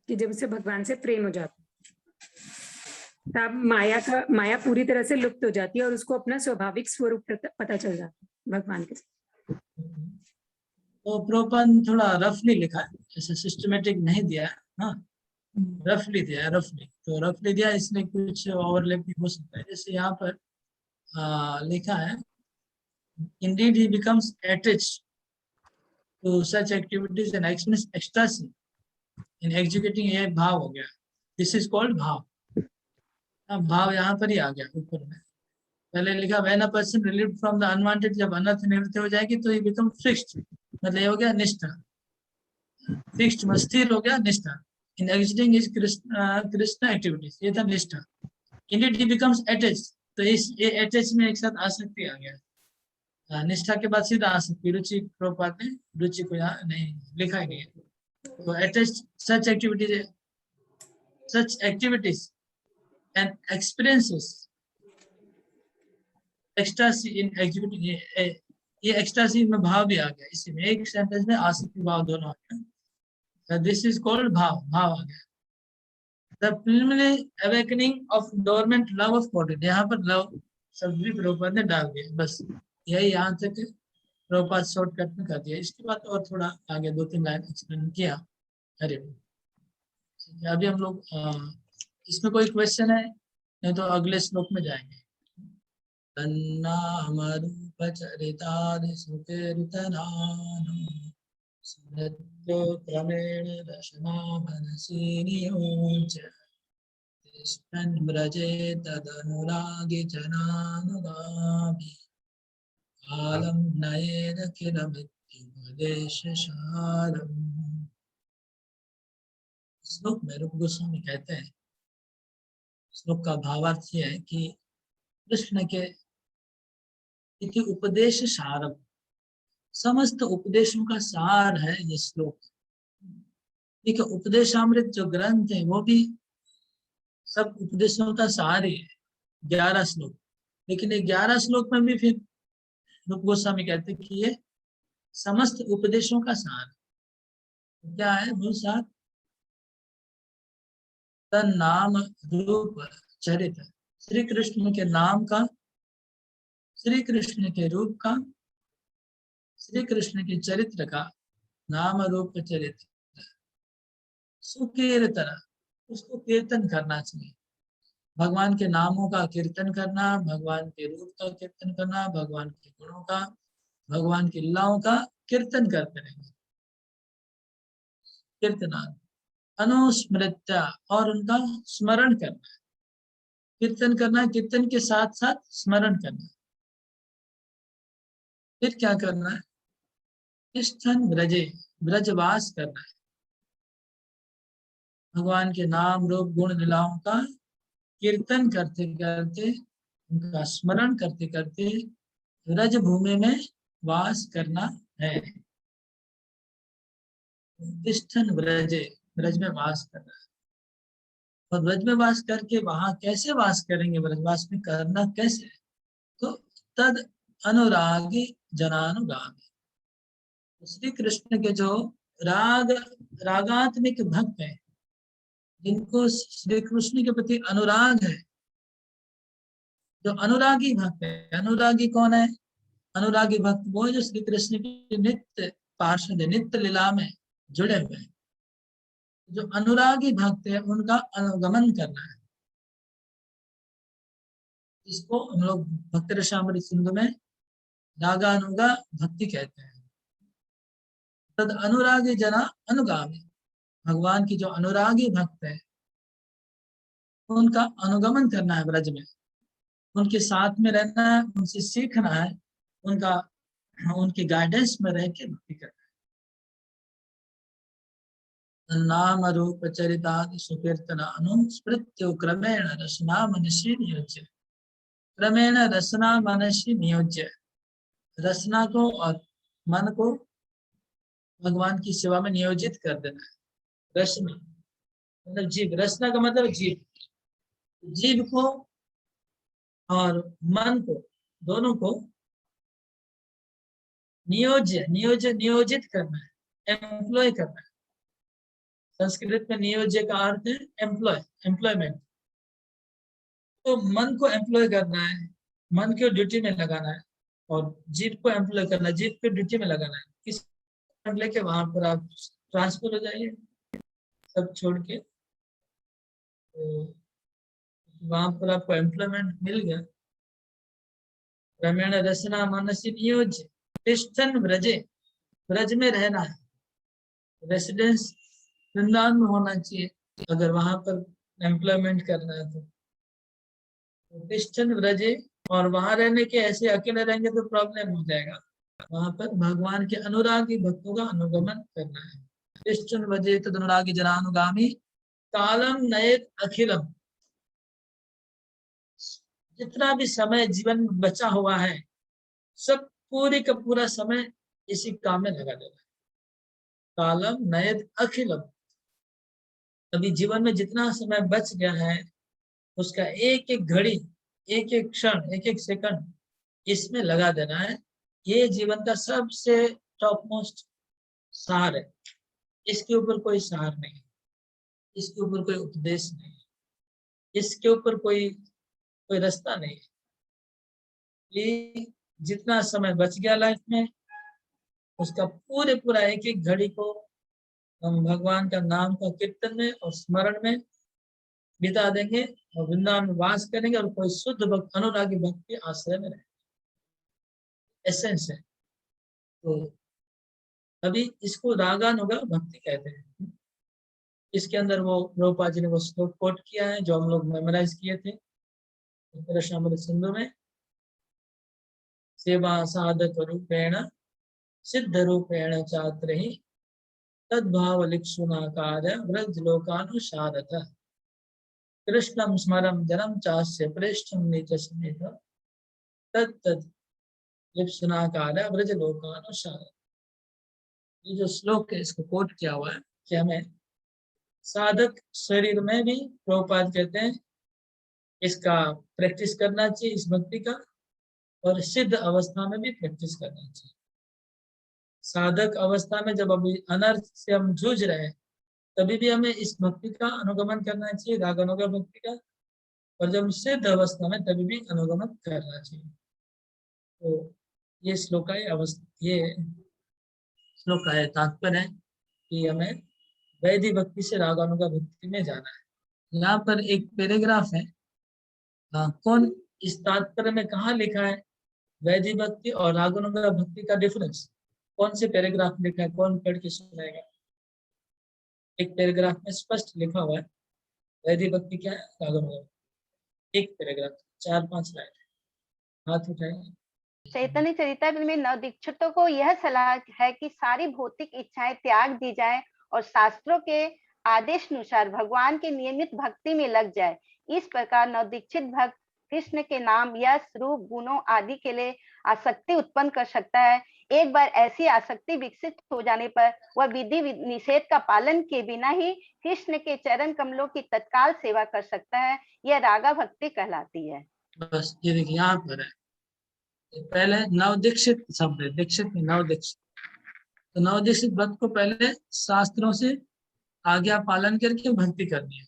[SPEAKER 4] कि जब उसे भगवान से प्रेम हो जाता है तब माया पूरी तरह से लुप्त हो जाती है और उसको अपना स्वाभाविक स्वरूप पता चल जाता है भगवान के।
[SPEAKER 1] तो प्रोपन थोड़ा रफली लिखा है, ऐसे सिस्टमेटिक नहीं दिया है। हाँ, रफली दिया है, रफली। तो रफली दिया, इसमें कुछ ओवरलैप भी हो सकता है। जैसे यहाँ पर लिखा है, indeed he becomes attached to such activities and experience ecstasy in executing। ये भाव हो गया, this is called भाव। अब भाव यहाँ पर ही आ गया ऊपर में। पहले लिखा when a person relieved from the unwanted, जब अनर्थ निवृत्ति हो जाएगी तो he become fixed, मतलब ये हो गया निष्ठा। फिक्स्ड स्थिर हो गया निष्ठा। in exiting his Krishna activities, ये था निष्ठा। indeed he becomes attached, तो इस ये attached में एक साथ आसक्ति आ गया। निष्ठा के बाद सीधा आसक्ति। रुचि प्रोपात ने रुचि को यहाँ नहीं लिखा ही नहीं है। तो attached such activities and experiences ecstasy in executing, ये एक्सटासी में भाव भी आ गया, इसी में एक सेंटेंस में आसक्ति भाव दोनों आ गया। दिस इज कॉल्ड भाव, भाव आ गया। The preliminary awakening of dormant love of body, यहाँ पर लव शब्द भी प्रभुपाद ने डाल दिया, बस यही यहाँ तक प्रभुपाद शॉर्टकट में कर दिया। इसके बाद और थोड़ा आगे 2-3 लाइन एक्सप्लेन किया। अरे अभी हम लोग इसमें कोई क्वेश्चन है? नहीं तो अगले श्लोक में जाएंगे। क्रमेण रशनामनसि नियोज्य तिष्ठन् व्रजे तदनुरागी जनानुगामि कालं नयेदखिलमित्युपदेशसारम्। श्लोक में रूप गोस्वामी कहते हैं, श्लोक का भावार्थ यह है कि कृष्ण के इति उपदेश सारम, समस्त उपदेशों का सार है ये श्लोक। ठीक है, उपदेशामृत जो ग्रंथ है वो भी सब उपदेशों का सार ही है, 11 श्लोक। लेकिन ये 11 श्लोक में भी फिर रूप गोस्वामी कहते हैं कि ये समस्त उपदेशों का सार है। क्या है वो सार? तन नाम रूप चरित्र, श्री कृष्ण के नाम का, श्री कृष्ण के रूप का, श्री कृष्ण के चरित्र का, नाम रूप चरित्र, सुकीर्तन, उसको कीर्तन करना चाहिए। भगवान के नामों का कीर्तन करना, भगवान के रूप का कीर्तन करना, भगवान के गुणों का, भगवान की लीलाओं का कीर्तन करते रहेंगे। कीर्तनान अनुस्मृत्या, और उनका स्मरण करना है। कीर्तन करना, कीर्तन के साथ साथ स्मरण करना। फिर क्या करना है? तिष्ठन् व्रजे, ब्रजवास करना है। भगवान के नाम रूप गुण लीलाओं का कीर्तन करते करते, उनका स्मरण करते करते ब्रज भूमि में वास करना है। तिष्ठन् व्रजे, ब्रज में वास करना है। और ब्रज में वास करके वहां कैसे वास करेंगे, ब्रजवास में करना कैसे? तो तद अनुरागी जनानुगामी, श्री कृष्ण के जो रागात्मिक भक्त हैं, जिनको श्री कृष्ण के प्रति अनुराग है, जो अनुरागी भक्त है। अनुरागी कौन है? अनुरागी भक्त वो जो श्री कृष्ण की नित्य पार्षद, नित्य लीला में जुड़े हुए हैं। जो अनुरागी भक्त है उनका अनुगमन करना है। इसको हम लोग भक्त रसामृत सिंधु में रागानुगा भक्ति कहते हैं। तद अनुरागी जना अनुगामी, भगवान की जो अनुरागी भक्त है उनका अनुगमन करना है ब्रज में, उनके साथ में रहना है, उनसे सीखना है, उनकी गाइडेंस में रह के भक्ति करना है। नाम रूप चरितादि सुकीर्तन अनुस्मृत्यो क्रमेण रसना मनसी नियोज्य, क्रमेण रसना मनसी नियोज्य, रसना को और मन को भगवान की सेवा में नियोजित कर देना है। रसना मतलब जीव, रसना का मतलब जीव, जीव को और मन को, दोनों को नियोजित करना है, एम्प्लॉय करना है। संस्कृत में नियोज्य का अर्थ है एम्प्लॉयमेंट। तो मन को एम्प्लॉय करना है, मन को ड्यूटी में लगाना है, और जीव को एम्प्लॉय करना है, जीव को ड्यूटी में लगाना है। किस लेके वहां पर आप ट्रांसफर हो जाइए, सब छोड़ के, तो वहां पर आपको एम्प्लॉयमेंट मिल गया। क्रमेण रसना मनसी नियोज्य तिष्ठन् व्रजे, ब्रज में रहना है। रेसिडेंस वृंदावन में होना चाहिए अगर वहां पर एम्प्लॉयमेंट करना है तो तिष्ठन् व्रजे। और वहां रहने के, ऐसे अकेले रहेंगे तो प्रॉब्लम हो जाएगा। वहां पर भगवान के अनुरागी भक्तों का अनुगमन करना है। तिष्ठन् व्रजे तद अनुरागी जनानुगामी कालम नयेत अखिलम, जितना भी समय जीवन में बचा हुआ है सब पूरी का पूरा समय इसी काम में लगा देना है। कालम नयेत अखिलम, अभी जीवन में जितना समय बच गया है उसका एक एक घड़ी, एक एक क्षण, एक एक सेकंड इसमें लगा देना है। ये जीवन का सबसे टॉप मोस्ट सार है, इसके ऊपर कोई सार नहीं, इसके ऊपर कोई उपदेश नहीं, इसके ऊपर कोई रास्ता नहीं। ये जितना समय बच गया लाइफ में, उसका पूरा एक एक घड़ी को हम भगवान का नाम का कीर्तन में और स्मरण में बिता देंगे और वृंदावन में वास करेंगे और कोई शुद्ध भक्त, अनुरागी भक्त के आश्रय में रहेंगे। एसेंस है। तो अभी इसको रागानुगा भक्ति कहते हैं। इसके अंदर वो प्रभुपाद जी ने वो श्लोक कोट किया है जो हम लोग मेमोराइज किए थे कृष्णामृत सिंधु में। सेवा साधक रूपेण सिद्ध रूपेण चात्रहि तद्भाव लिक्षुनाकार व्रज लोकानुसारथ कृष्णं स्मरं जनम चास्य प्रेष्ठं नीच समेत तत्तद लिप्सुनाकार व्रज लोकानुसारथ। ये जो श्लोक है इसको कोट किया हुआ है कि हमें साधक शरीर में भी प्रभुपाद कहते हैं इसका प्रैक्टिस करना चाहिए, इस भक्ति का, और सिद्ध अवस्था में भी प्रैक्टिस करना चाहिए। साधक अवस्था में जब अभी अनर्थ से हम जूझ रहे हैं तभी भी हमें इस भक्ति का अनुगमन करना चाहिए, राग अनुगा भक्ति का, और जब सिद्ध अवस्था में तभी भी अनुगमन करना चाहिए। तो ये श्लोक का अवस्था, ये श्लोक का तात्पर्य है कि हमें वैधि भक्ति से रागानुगा भक्ति में जाना है। यहाँ पर एक पैराग्राफ है, कौन इस तात्पर्य में कहाँ लिखा है वैधि भक्ति और रागानुगा भक्ति का डिफरेंस, कौन से पैराग्राफ लिखा है, कौन पढ़ के सुनाएगा? एक पैराग्राफ में स्पष्ट लिखा हुआ है वैधि भक्ति क्या है, रागानुगा। एक पैराग्राफ 4-5 लाइन, हाथ उठाएंगे।
[SPEAKER 9] चैतन्य चरितामृत में नवदीक्षितों को यह सलाह है कि सारी भौतिक इच्छाएं त्याग दी जाए और शास्त्रों के आदेश अनुसार भगवान के नियमित भक्ति में लग जाए। इस प्रकार नवदीक्षित भक्त कृष्ण के नाम, यश, रूप, गुणों आदि के लिए आसक्ति उत्पन्न कर सकता है। एक बार ऐसी आसक्ति विकसित हो जाने पर वह विधि निषेध का पालन किए बिना ही कृष्ण के चरण कमलों की तत्काल सेवा कर सकता है। यह रागा भक्ति कहलाती है।
[SPEAKER 1] बस ये देखिए यहाँ पर है, पहले नवदीक्षित शब्द है, दीक्षित में नवदीक्षित। तो नवदीक्षित भक्त को पहले शास्त्रों से आज्ञा पालन करके भक्ति करनी है।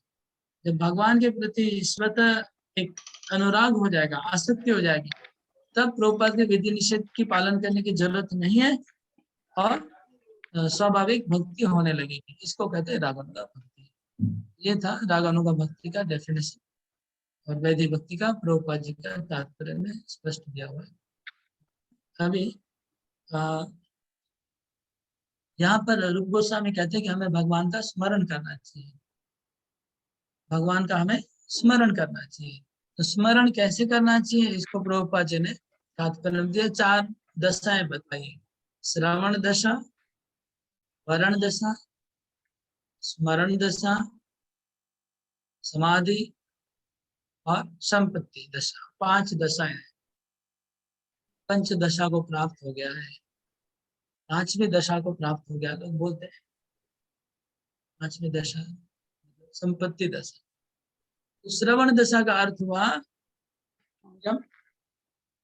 [SPEAKER 1] जब भगवान के प्रति स्वतः एक अनुराग हो जाएगा, आसक्ति हो जाएगी, तब प्रभुपाद के विधि निषेध की पालन करने की जरूरत नहीं है और स्वाभाविक भक्ति होने लगेगी। इसको कहते हैं रागानुगा भक्ति। ये था रागानुगा भक्ति का डेफिनेशन और वैदिक भक्ति का प्रभुपाद जी का तात्पर्य में स्पष्ट दिया हुआ है। अभी यहाँ पर रूप गोस्वामी कहते हैं कि हमें भगवान का स्मरण करना चाहिए, भगवान का हमें स्मरण करना चाहिए। तो स्मरण कैसे करना चाहिए इसको प्रभुपाद जी ने तात्पर्य दिया, 4 दशाएं बताई। श्रवण दशा, वरण दशा, स्मरण दशा, समाधि और संपत्ति दशा। 5 दशाएं। पंच दशा को प्राप्त हो गया है, 5वीं दशा को प्राप्त हो गया, लोग बोलते हैं 5वीं दशा संपत्ति दशा। तो श्रवण दशा का अर्थ हुआ जब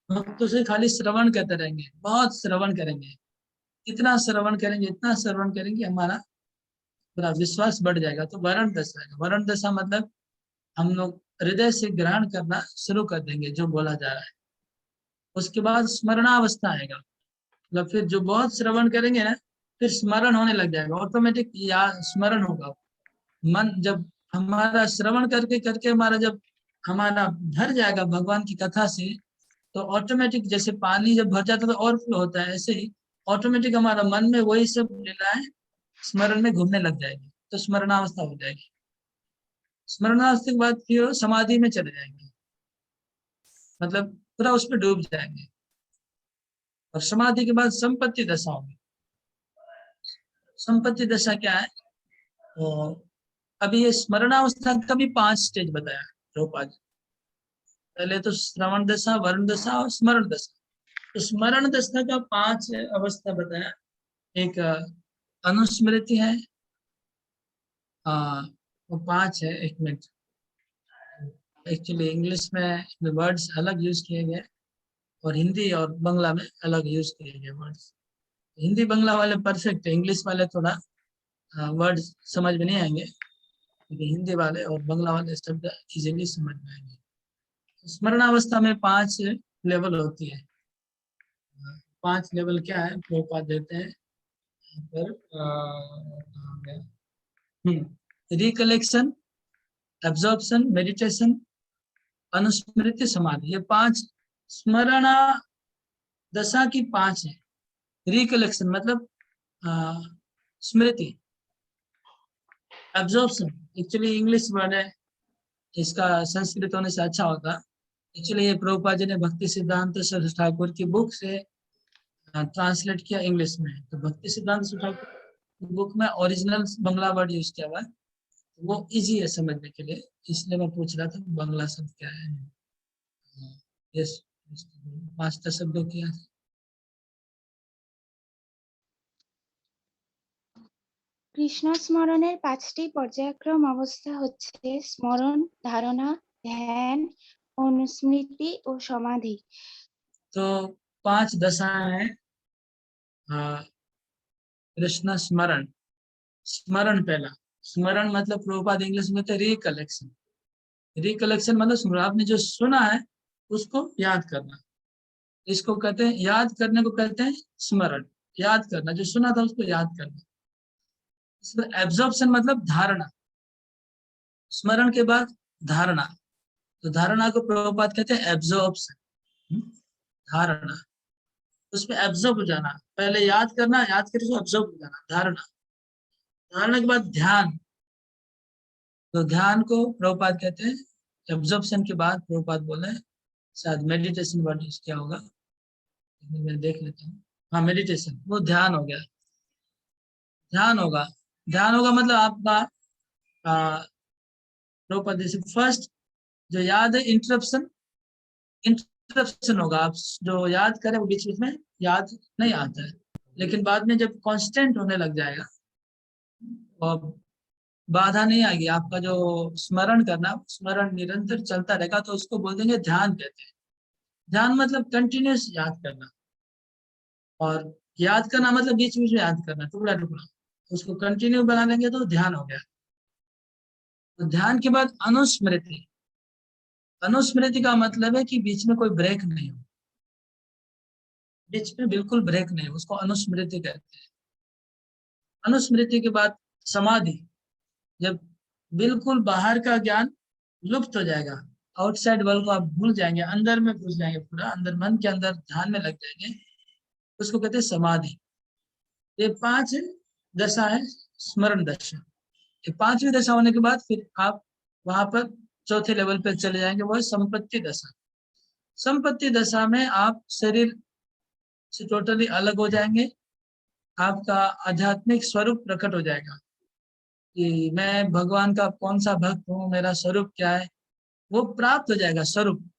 [SPEAKER 1] भक्तों से खाली श्रवण करते रहेंगे, बहुत श्रवण करेंगे, इतना श्रवण करेंगे, इतना श्रवण करेंगे, हमारा पूरा विश्वास बढ़ जाएगा। तो वरण दशा है। वरण दशा मतलब हम लोग हृदय से ग्रहण करना शुरू कर देंगे जो बोला जा रहा है। उसके बाद स्मरणावस्था आएगा, मतलब फिर जो बहुत श्रवण करेंगे ना, फिर स्मरण होने लग जाएगा, ऑटोमेटिक याद स्मरण होगा। मन जब हमारा श्रवण करके करके हमारा भर जाएगा भगवान की कथा से, तो ऑटोमेटिक जैसे पानी जब भर जाता है तो और फ्लो होता है, ऐसे ही ऑटोमेटिक हमारा मन में वही सब लीलाएं स्मरण में घूमने लग जाएगी। तो स्मरणावस्था हो जाएगी। स्मरणावस्था के बाद फिर समाधि में चले जाएंगे, मतलब पूरा उसमें डूब जाएंगे। और समाधि के बाद संपत्ति दशा होगी। संपत्ति दशा क्या है? तो अभी ये स्मरणावस्था का भी 5 स्टेज बताया प्रभुपाद। पहले तो श्रवण दशा, वरण दशा और स्मरण दशा। तो स्मरण दशा का 5 अवस्था बताया। एक अनुस्मृति है, वो 5 है। 1 मिनट, एक्चुअली इंग्लिश में वर्ड्स अलग यूज किए गए और हिंदी और बंगला में अलग यूज किए गए वर्ड्स। हिंदी बंगला वाले परफेक्ट है, इंग्लिश वाले थोड़ा वर्ड समझ में नहीं आएंगे, लेकिन हिंदी वाले और बंगला वाले शब्द इजीली समझ में आएंगे। स्मरणावस्था में 5 लेवल होती है। 5 लेवल क्या है प्रभुपाद देते हैं रिकलेक्शन, एब्जॉर्प्शन, मेडिटेशन, अनुस्मृति, समाधि। ये 5 स्मरणा दशा की 5 है। रिकलेक्शन मतलब स्मृति। एब्जॉर्प्शन एक्चुअली इंग्लिश वर्ड है, इसका संस्कृत होने से अच्छा होता। एक्चुअली ये प्रभुपाद जी ने भक्ति सिद्धांत सरस्वती ठाकुर की बुक से ट्रांसलेट किया इंग्लिश में। तो भक्ति सिद्धांत सरस्वती ठाकुर बुक में ओरिजिनल बंगला वर्ड यूज किया हुआ है, वो इजी है समझने के लिए, इसलिए मैं पूछ रहा था बंगला शब्द क्या है। यस, 5 शब्दों की
[SPEAKER 7] কৃষ্ণ স্মরণের 5টি পর্যায়ক্রম অবস্থা হচ্ছে স্মরণ, ধারণা, ধ্যান, অনুস্মৃতি ও সমাধি।
[SPEAKER 1] तो 5 दशाएं हैं। कृष्ण स्मरण, स्मरण पहला। स्मरण मतलब प्रभुपाद इंग्लिश में तो रिकलेक्शन। रिकलेक्शन मतलब आपने जो सुना है उसको याद करना, इसको कहते हैं, याद करने को कहते हैं स्मरण। याद करना, जो सुना था उसको याद करना। इसमें एब्जॉर्प्शन मतलब धारणा, स्मरण के बाद धारणा। तो धारणा को प्रभुपाद कहते हैं एब्जॉर्प्शन, धारणा। उसमें एब्जॉर्ब हो जाना, पहले याद करना, याद करके एब्जॉर्ब हो जाना, धारणा। धारणा के बाद ध्यान, तो ध्यान को प्रभुपाद कहते हैं एब्जॉर्प्शन के बाद प्रभुपाद बोले, शायद मेडिटेशन वर्ड यूज किया होगा, मैं देख लेता हूँ। हाँ, मेडिटेशन, वो ध्यान हो गया। ध्यान होगा, ध्यान होगा मतलब आपका प्रभुपाद जैसे फर्स्ट जो याद है इंटरप्शन, इंटरप्शन होगा। आप जो याद करें वो बीच बीच में याद नहीं आता है, लेकिन बाद में जब कांस्टेंट होने लग जाएगा और बाधा नहीं आएगी, आपका जो स्मरण करना, स्मरण निरंतर चलता रहेगा, तो उसको बोल देंगे ध्यान कहते हैं। ध्यान मतलब कंटिन्यूस याद करना, और याद करना मतलब बीच बीच में याद करना, टुकड़ा टुकड़ा, उसको कंटिन्यू बना देंगे तो ध्यान हो गया। तो ध्यान के बाद अनुस्मृति। अनुस्मृति का मतलब है कि बीच में कोई ब्रेक नहीं हो, बीच में बिल्कुल ब्रेक नहीं हो, उसको अनुस्मृति कहते हैं। अनुस्मृति के बाद समाधि, जब बिल्कुल बाहर का ज्ञान लुप्त हो जाएगा, आउटसाइड वर्ल्ड को आप भूल जाएंगे, अंदर में घुस जाएंगे, पूरा अंदर मन के अंदर ध्यान में लग जाएंगे, उसको कहते हैं समाधि। ये 5 दशा है स्मरण दशा। ये 5वीं दशा होने के बाद फिर आप वहां पर चौथे लेवल पे चले जाएंगे, वो है संपत्ति दशा। संपत्ति दशा में आप शरीर से टोटली अलग हो जाएंगे, आपका आध्यात्मिक स्वरूप प्रकट हो जाएगा कि मैं भगवान का कौन सा भक्त हूँ, मेरा स्वरूप क्या है, वो प्राप्त हो जाएगा। स्वरूप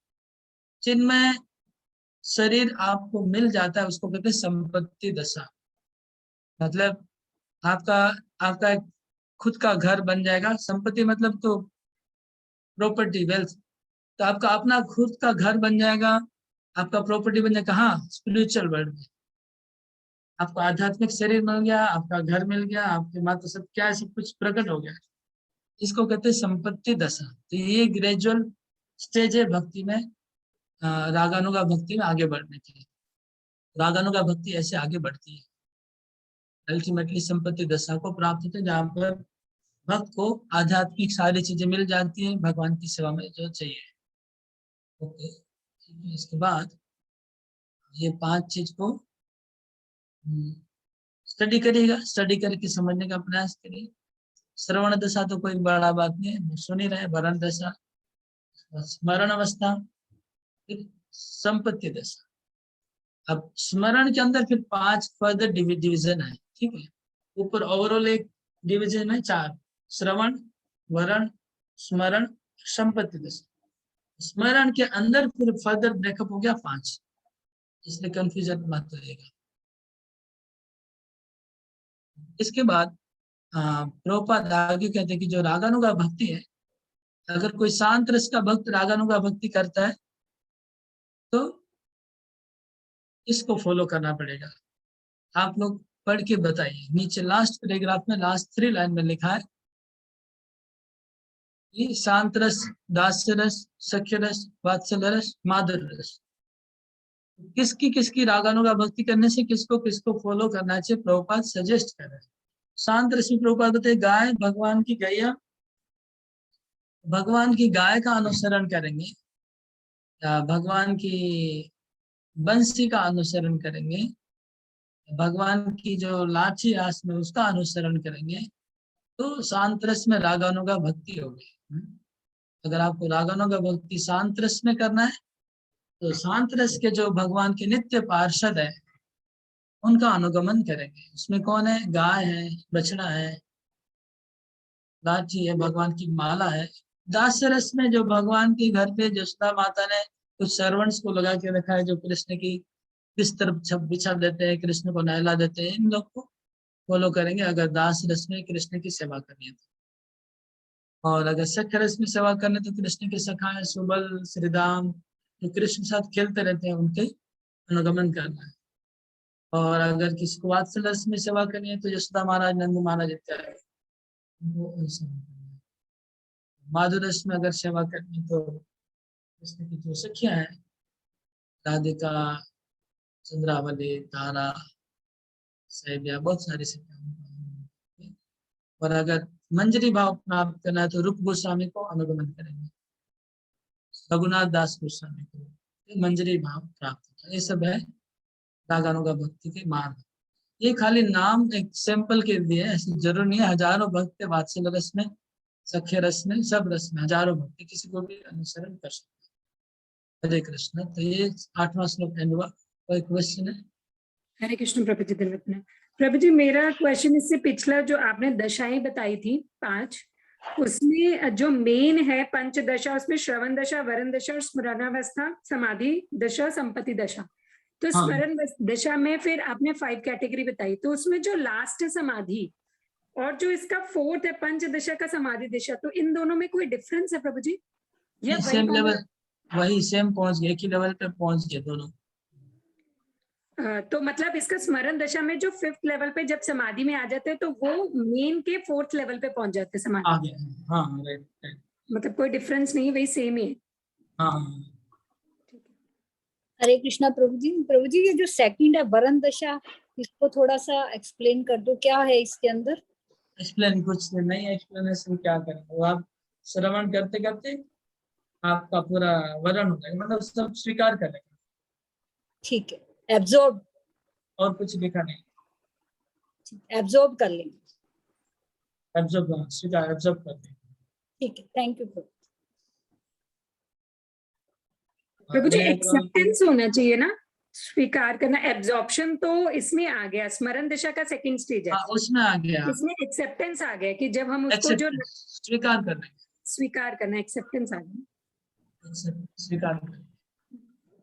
[SPEAKER 1] चिन्मय शरीर आपको मिल जाता है, उसको कहते हैं संपत्ति दशा। मतलब आपका एक खुद का घर बन जाएगा। संपत्ति मतलब तो प्रॉपर्टी, वेल्थ। तो आपका अपना खुद का घर बन जाएगा, आपका प्रॉपर्टी बन जाएगा। कहाँ? स्पिरिचुअल वर्ल्ड में। आपको आध्यात्मिक शरीर मिल गया, आपका घर मिल गया, आपके माता सब क्या है, सब कुछ प्रकट हो गया। इसको कहते हैं संपत्ति दशा। तो ये ग्रेजुअल स्टेज है भक्ति में, रागानुगा भक्ति में आगे बढ़ने के लिए। रागानुगा भक्ति ऐसे आगे बढ़ती है, अल्टीमेटली संपत्ति दशा को प्राप्त होते हैं, जहाँ पर भक्त को आध्यात्मिक सारी चीजें मिल जाती हैं, भगवान की सेवा में जो चाहिए। ओके, इसके बाद ये 5 चीज को स्टडी करिएगा, स्टडी करके समझने का प्रयास करिए। श्रवण दशा तो कोई बड़ा बात नहीं है, सुन ही रहे। वरण दशा, स्मरण अवस्था, फिर संपत्ति दशा। अब स्मरण के अंदर फिर 5 फर्दर डिवीजन है, ठीक है। ऊपर ओवरऑल एक डिवीजन है 4, श्रवण, वरण, स्मरण, संपत्ति दशा। स्मरण के अंदर फिर फर्दर ब्रेकअप हो गया 5, इसलिए कंफ्यूजन मत होइएगा। इसके बाद प्रभुपाद आगे कहते हैं कि जो रागानुगा भक्ति है, अगर कोई शांत रस का भक्त रागानुगा भक्ति करता है तो इसको फॉलो करना पड़ेगा। आप लोग पढ़ के बताइए। नीचे लास्ट पैराग्राफ में लास्ट 3 लाइन में लिखा है कि शांत रस, दास्य रस, सख्य रस, वात्सल रस, माधुर्य रस। किसकी किसकी रागानुगा भक्ति करने से किसको किसको फॉलो करना चाहिए प्रभुपाद सजेस्ट कर रहे हैं। शांत रस में प्रभुपाद बताए गाय भगवान की गैया, भगवान की गाय का अनुसरण करेंगे या भगवान की बंसी का अनुसरण करेंगे, भगवान की जो लाठी आस में उसका अनुसरण करेंगे, तो शांत रस में रागानुगा भक्ति होगी। अगर आपको रागानुगा भक्ति शांत रस में करना है तो शांत रस के जो भगवान के नित्य पार्षद है उनका अनुगमन करेंगे। उसमें कौन है? गाय है, बछड़ा है, लाठी है, भगवान की माला है। दास रस में जो भगवान के घर पे जसोदा माता ने कुछ सर्वेंट्स को लगा के रखा है जो कृष्ण की बिस्तर बिछा देते हैं, कृष्ण को नहला देते हैं, इन लोग को फॉलो करेंगे अगर दास रस में कृष्ण की सेवा करनी है तो। और अगर सख्य रस में सेवा करने तो कृष्ण के सखा है सुबल, श्रीराम जो कृष्ण के साथ खेलते रहते हैं उनके अनुगमन करना है। और अगर किसी को वात्सल रस में सेवा करनी है तो यशोदा महाराज, नंद महाराज इत्यादि माधुर रस में अगर सेवा करनी तो कृष्ण की जो सखियां हैं राधिका, चंद्रावली, तारा, सैबिया, बहुत सारी सखियां। और अगर मंजरी भाव प्राप्त करना है तो रूप गोस्वामी को अनुगमन करेंगे, रघुनाथ दास गोस्वामी को मंजरी भाव प्राप्त होता है। ये सब है रागानुगा भक्ति के मार्ग। ये खाली नाम एक सैंपल के लिए, ऐसे जरूर नहीं है। हजारों भक्त वात्सल रस में, सख्य रस में, सब रस में हजारों भक्त किसी को भी अनुसरण कर सकते हैं। हरे कृष्ण। तो ये 8वां श्लोक एंड हुआ। कोई क्वेश्चन है?
[SPEAKER 4] हरे कृष्ण प्रभु जी। धन्यवाद प्रभु जी। मेरा क्वेश्चन इससे पिछला जो आपने दशाएं बताई थी 5, उसमें जो मेन है पंचदशा, उसमें श्रवण दशा, वरण दशा और स्मरणावस्था, समाधि दशा, संपत्ति दशा। तो स्मरण दशा में फिर आपने 5 कैटेगरी बताई, तो उसमें जो लास्ट है समाधि और जो इसका 4th है पंचदशा का समाधि दशा, तो इन दोनों में कोई डिफरेंस है प्रभु जी?
[SPEAKER 1] ये सेम लेवल, वही सेम पहुंच गए, एक ही लेवल पे पहुंच गए दोनों।
[SPEAKER 4] तो मतलब इसका स्मरण दशा में जो 5th लेवल पे जब समाधि में आ जाते हैं तो वो मेन के 4th लेवल पे पहुंच जाते हैं समाधि।
[SPEAKER 1] हाँ, राइट।
[SPEAKER 4] मतलब कोई डिफरेंस नहीं, वही सेम ही है।
[SPEAKER 1] हाँ।
[SPEAKER 2] हरे कृष्णा प्रभु जी। प्रभु जी, ये जो सेकंड है वरण दशा, इसको थोड़ा सा एक्सप्लेन कर दो, क्या है इसके अंदर?
[SPEAKER 1] एक्सप्लेन कुछ नहीं, एक्सप्लेनेशन क्या करेंगे, वो आप श्रवण करते करते आपका पूरा वरण हो जाएगा, मतलब सब स्वीकार कर लेंगे।
[SPEAKER 2] ठीक है, एब्जॉर्ब,
[SPEAKER 1] और कुछ लिखा नहीं,
[SPEAKER 2] एब्जॉर्ब कर लेंगे।
[SPEAKER 1] एब्जॉर्ब, स्वीकार, एब्जॉर्ब कर देंगे।
[SPEAKER 2] ठीक है, थैंक यू प्रभु।
[SPEAKER 4] प्रभु जी, एक्सेप्टेंस होना चाहिए ना, स्वीकार करना। एब्जॉर्प्शन तो इसमें आ गया, स्मरण दशा का सेकंड स्टेज है,
[SPEAKER 1] उसमें आ गया,
[SPEAKER 4] इसमें एक्सेप्टेंस आ गया कि जब हम उसको जो
[SPEAKER 1] स्वीकार कर रहे हैं,
[SPEAKER 4] स्वीकार करना, एक्सेप्टेंस आ गया,
[SPEAKER 1] स्वीकार कर।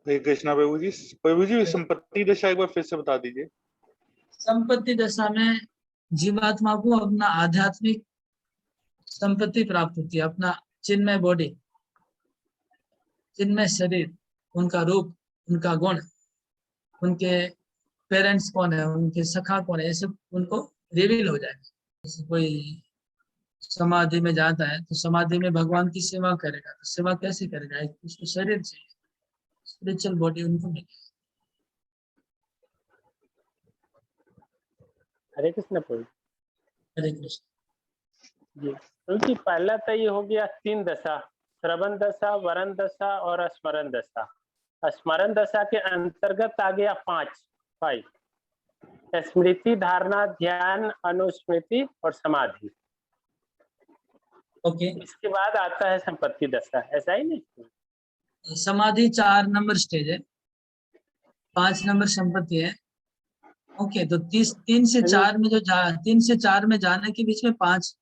[SPEAKER 10] हरे कृष्णा प्रभु जी। प्रभु जी, संपत्ति दशा एक बार फिर से बता दीजिए।
[SPEAKER 1] संपत्ति दशा में जीवात्मा को अपना आध्यात्मिक संपत्ति प्राप्त होती है, अपना चिन्मय बॉडी, चिन्मय शरीर, उनका रूप, उनका गुण, उनके पेरेंट्स कौन है, उनके सखा कौन है, ये सब उनको रिवील हो जाएगा। जैसे कोई समाधि में जाता है तो समाधि में भगवान की सेवा करेगा, तो सेवा कैसे करेगा? उसको शरीर चाहिए, स्पिरिचुअल बॉडी उनको मिलेगी।
[SPEAKER 11] हरे कृष्ण प्रभु।
[SPEAKER 1] हरे कृष्ण
[SPEAKER 11] जी प्रभु जी, पहला तो ये हो गया 3 दशा, श्रवण दशा, वरण दशा और स्मरण दशा। स्मरण दशा के अंतर्गत आ गया 5 स्मृति, धारणा, ध्यान, अनुस्मृति और समाधि।
[SPEAKER 1] ओके।
[SPEAKER 11] इसके बाद आता है संपत्ति दशा, ऐसा ही नहीं?
[SPEAKER 1] समाधि 4 नंबर स्टेज है, 5 नंबर संपत्ति है। ओके, तो 3 से 4 में जो 3 से 4 में जाने के बीच में 5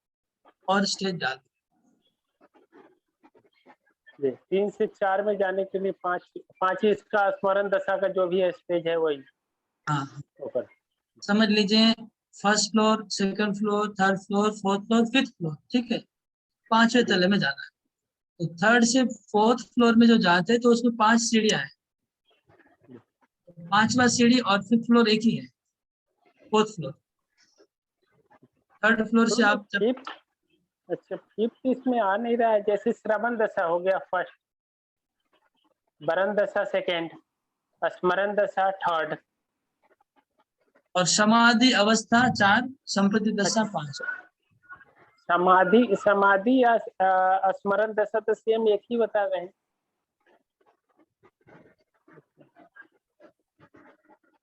[SPEAKER 1] और स्टेज डाल
[SPEAKER 11] 3 से 4 में जाने के लिए 5 इसका स्मरण दशा का जो भी स्टेज है वही।
[SPEAKER 1] हाँ, समझ लीजिए, first floor, second floor, third floor, fourth floor, fifth floor, ठीक है, 5वें तले में जाना है। तो थर्ड से 4th फ्लोर में जो जाते हैं तो उसमें 5 सीढ़ियां हैं। 5वां सीढ़ी और 5th फ्लोर एक ही है, 4th फ्लोर। 3rd फ्लोर से आप जब
[SPEAKER 11] फिफ्थ, अच्छा फिफ्थ इसमें आ नहीं रहा है, जैसे श्रवण दशा हो गया फर्स्ट, वरण दशा सेकेंड, स्मरण दशा थर्ड,
[SPEAKER 1] और समाधि अवस्था 4, संपत्ति दशा 5।
[SPEAKER 11] समाधि या स्मरण दशा तो सेम एक ही बता रहे हैं।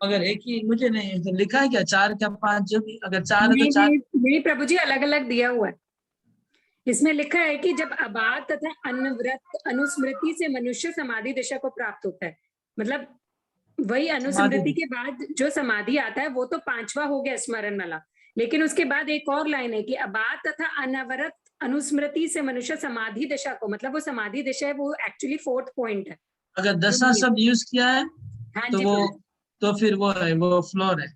[SPEAKER 1] अगर एक ही, मुझे नहीं तो लिखा है क्या 4 क्या 5, जो भी, अगर 4 है तो
[SPEAKER 4] नहीं
[SPEAKER 1] 4।
[SPEAKER 4] नहीं प्रभु जी, अलग अलग दिया हुआ है। इसमें लिखा है कि जब अबाध तथा अनवरत अनुस्मृति से मनुष्य समाधि दशा को प्राप्त होता है, मतलब वही अनुस्मृति के बाद जो समाधि आता है वो तो 5वां हो गया स्मरण वाला, लेकिन उसके बाद एक और लाइन है कि अबाध तथा अनवरत अनुस्मृति से मनुष्य समाधि दशा को, मतलब वो समाधि दशा है, वो एक्चुअली 4th पॉइंट है।
[SPEAKER 1] अगर दशा सब यूज किया है
[SPEAKER 4] हाँ
[SPEAKER 1] तो
[SPEAKER 4] जी,
[SPEAKER 1] वो, तो फिर वो है, वो फ्लोर है,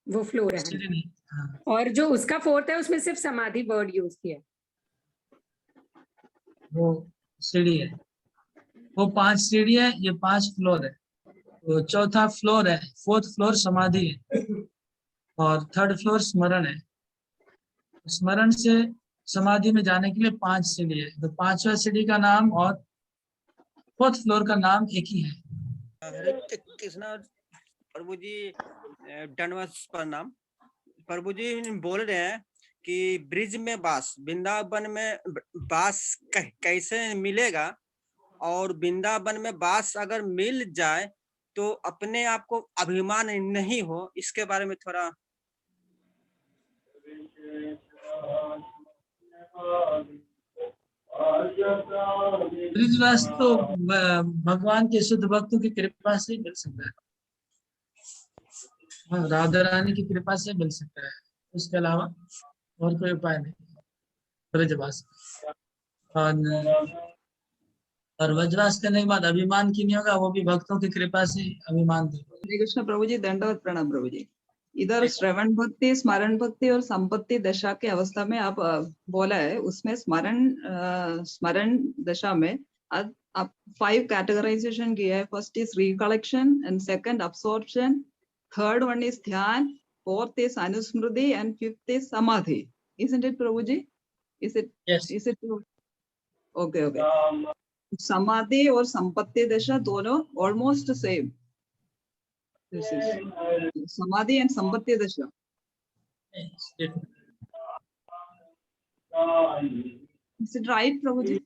[SPEAKER 4] वो फ्लोर है।
[SPEAKER 1] सीढ़ी नहीं। हाँ,
[SPEAKER 4] और जो उसका 4th है उसमें सिर्फ समाधि वर्ड यूज किया है।
[SPEAKER 1] वो सीढ़ी है, वो 5 सीढ़ी है, ये 5 फ्लोर है। वो 4था फ्लोर है, 4th फ्लोर समाधि है, और 3rd फ्लोर स्मरण है। स्मरण से समाधि में जाने के लिए 5 सीढ़ी है, तो 5वां सीढ़ी का नाम और 4th फ्लोर का नाम एक ही है।
[SPEAKER 12] हरे कृष्णा प्रभु जी, दंडवत प्रणाम। प्रभु जी बोल रहे हैं कि ब्रिज में बास, वृंदावन में बास कैसे मिलेगा, और वृंदावन में बास अगर मिल जाए तो अपने आप को अभिमान नहीं हो, इसके बारे में थोड़ा।
[SPEAKER 1] ब्रिजवास तो भगवान के शुद्ध भक्तों की कृपा से मिल सकता है, हाँ, राधा रानी की कृपा से मिल सकता है, उसके अलावा और कोई उपाय नहीं ब्रजवास। और वज्रवास करने के बाद अभिमान की नहीं होगा, वो भी भक्तों की कृपा से अभिमान देगा।
[SPEAKER 13] हरे कृष्ण प्रभु जी, दंडवत प्रणाम प्रभु जी। इधर श्रवण भक्ति, स्मरण भक्ति और संपत्ति दशा के अवस्था में आप बोला है, उसमें स्मरण दशा में आप 5 कैटेगराइजेशन किया है। First is recollection and second absorption, third one is dhyana, fourth is anusmriti and fifth is samadhi. Isn't it Prabhu ji? Is it?
[SPEAKER 1] Yes.
[SPEAKER 13] Is it? Okay, okay. समाधि और संपत्ति दशा दोनों ऑलमोस्ट सेम। This is समाधि एंड संपत्ति दशा। Is it right Prabhu ji?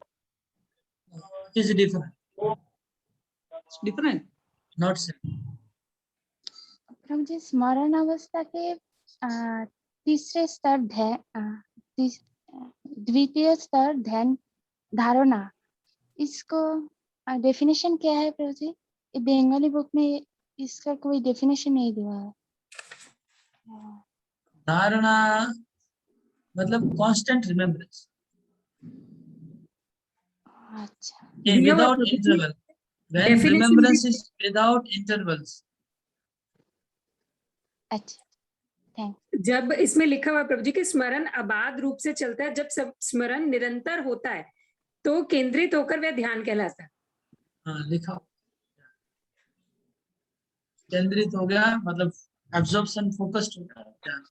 [SPEAKER 1] It is different.
[SPEAKER 13] It's different.
[SPEAKER 1] Not same.
[SPEAKER 7] प्रभु जी, स्मरण अवस्था के तीसरे स्तर द्वितीय स्तर ध्यान धारणा, इसको डेफिनेशन क्या है प्रभु जी? बंगाली बुक में इसका कोई डेफिनेशन नहीं दिया है।
[SPEAKER 1] धारणा मतलब कांस्टेंट रिमेम्बरेंस,
[SPEAKER 7] अच्छा,
[SPEAKER 1] without interval, when remembrance is without intervals.
[SPEAKER 7] अच्छा,
[SPEAKER 4] जब इसमें लिखा हुआ प्रभु जी कि स्मरण अबाध रूप से चलता है, जब सब स्मरण निरंतर होता है तो केंद्रित होकर वह ध्यान कहलाता है।
[SPEAKER 1] हाँ, लिखा केंद्रित हो गया, मतलब एब्जॉर्प्शन, फोकस्ड हो गया ध्यान।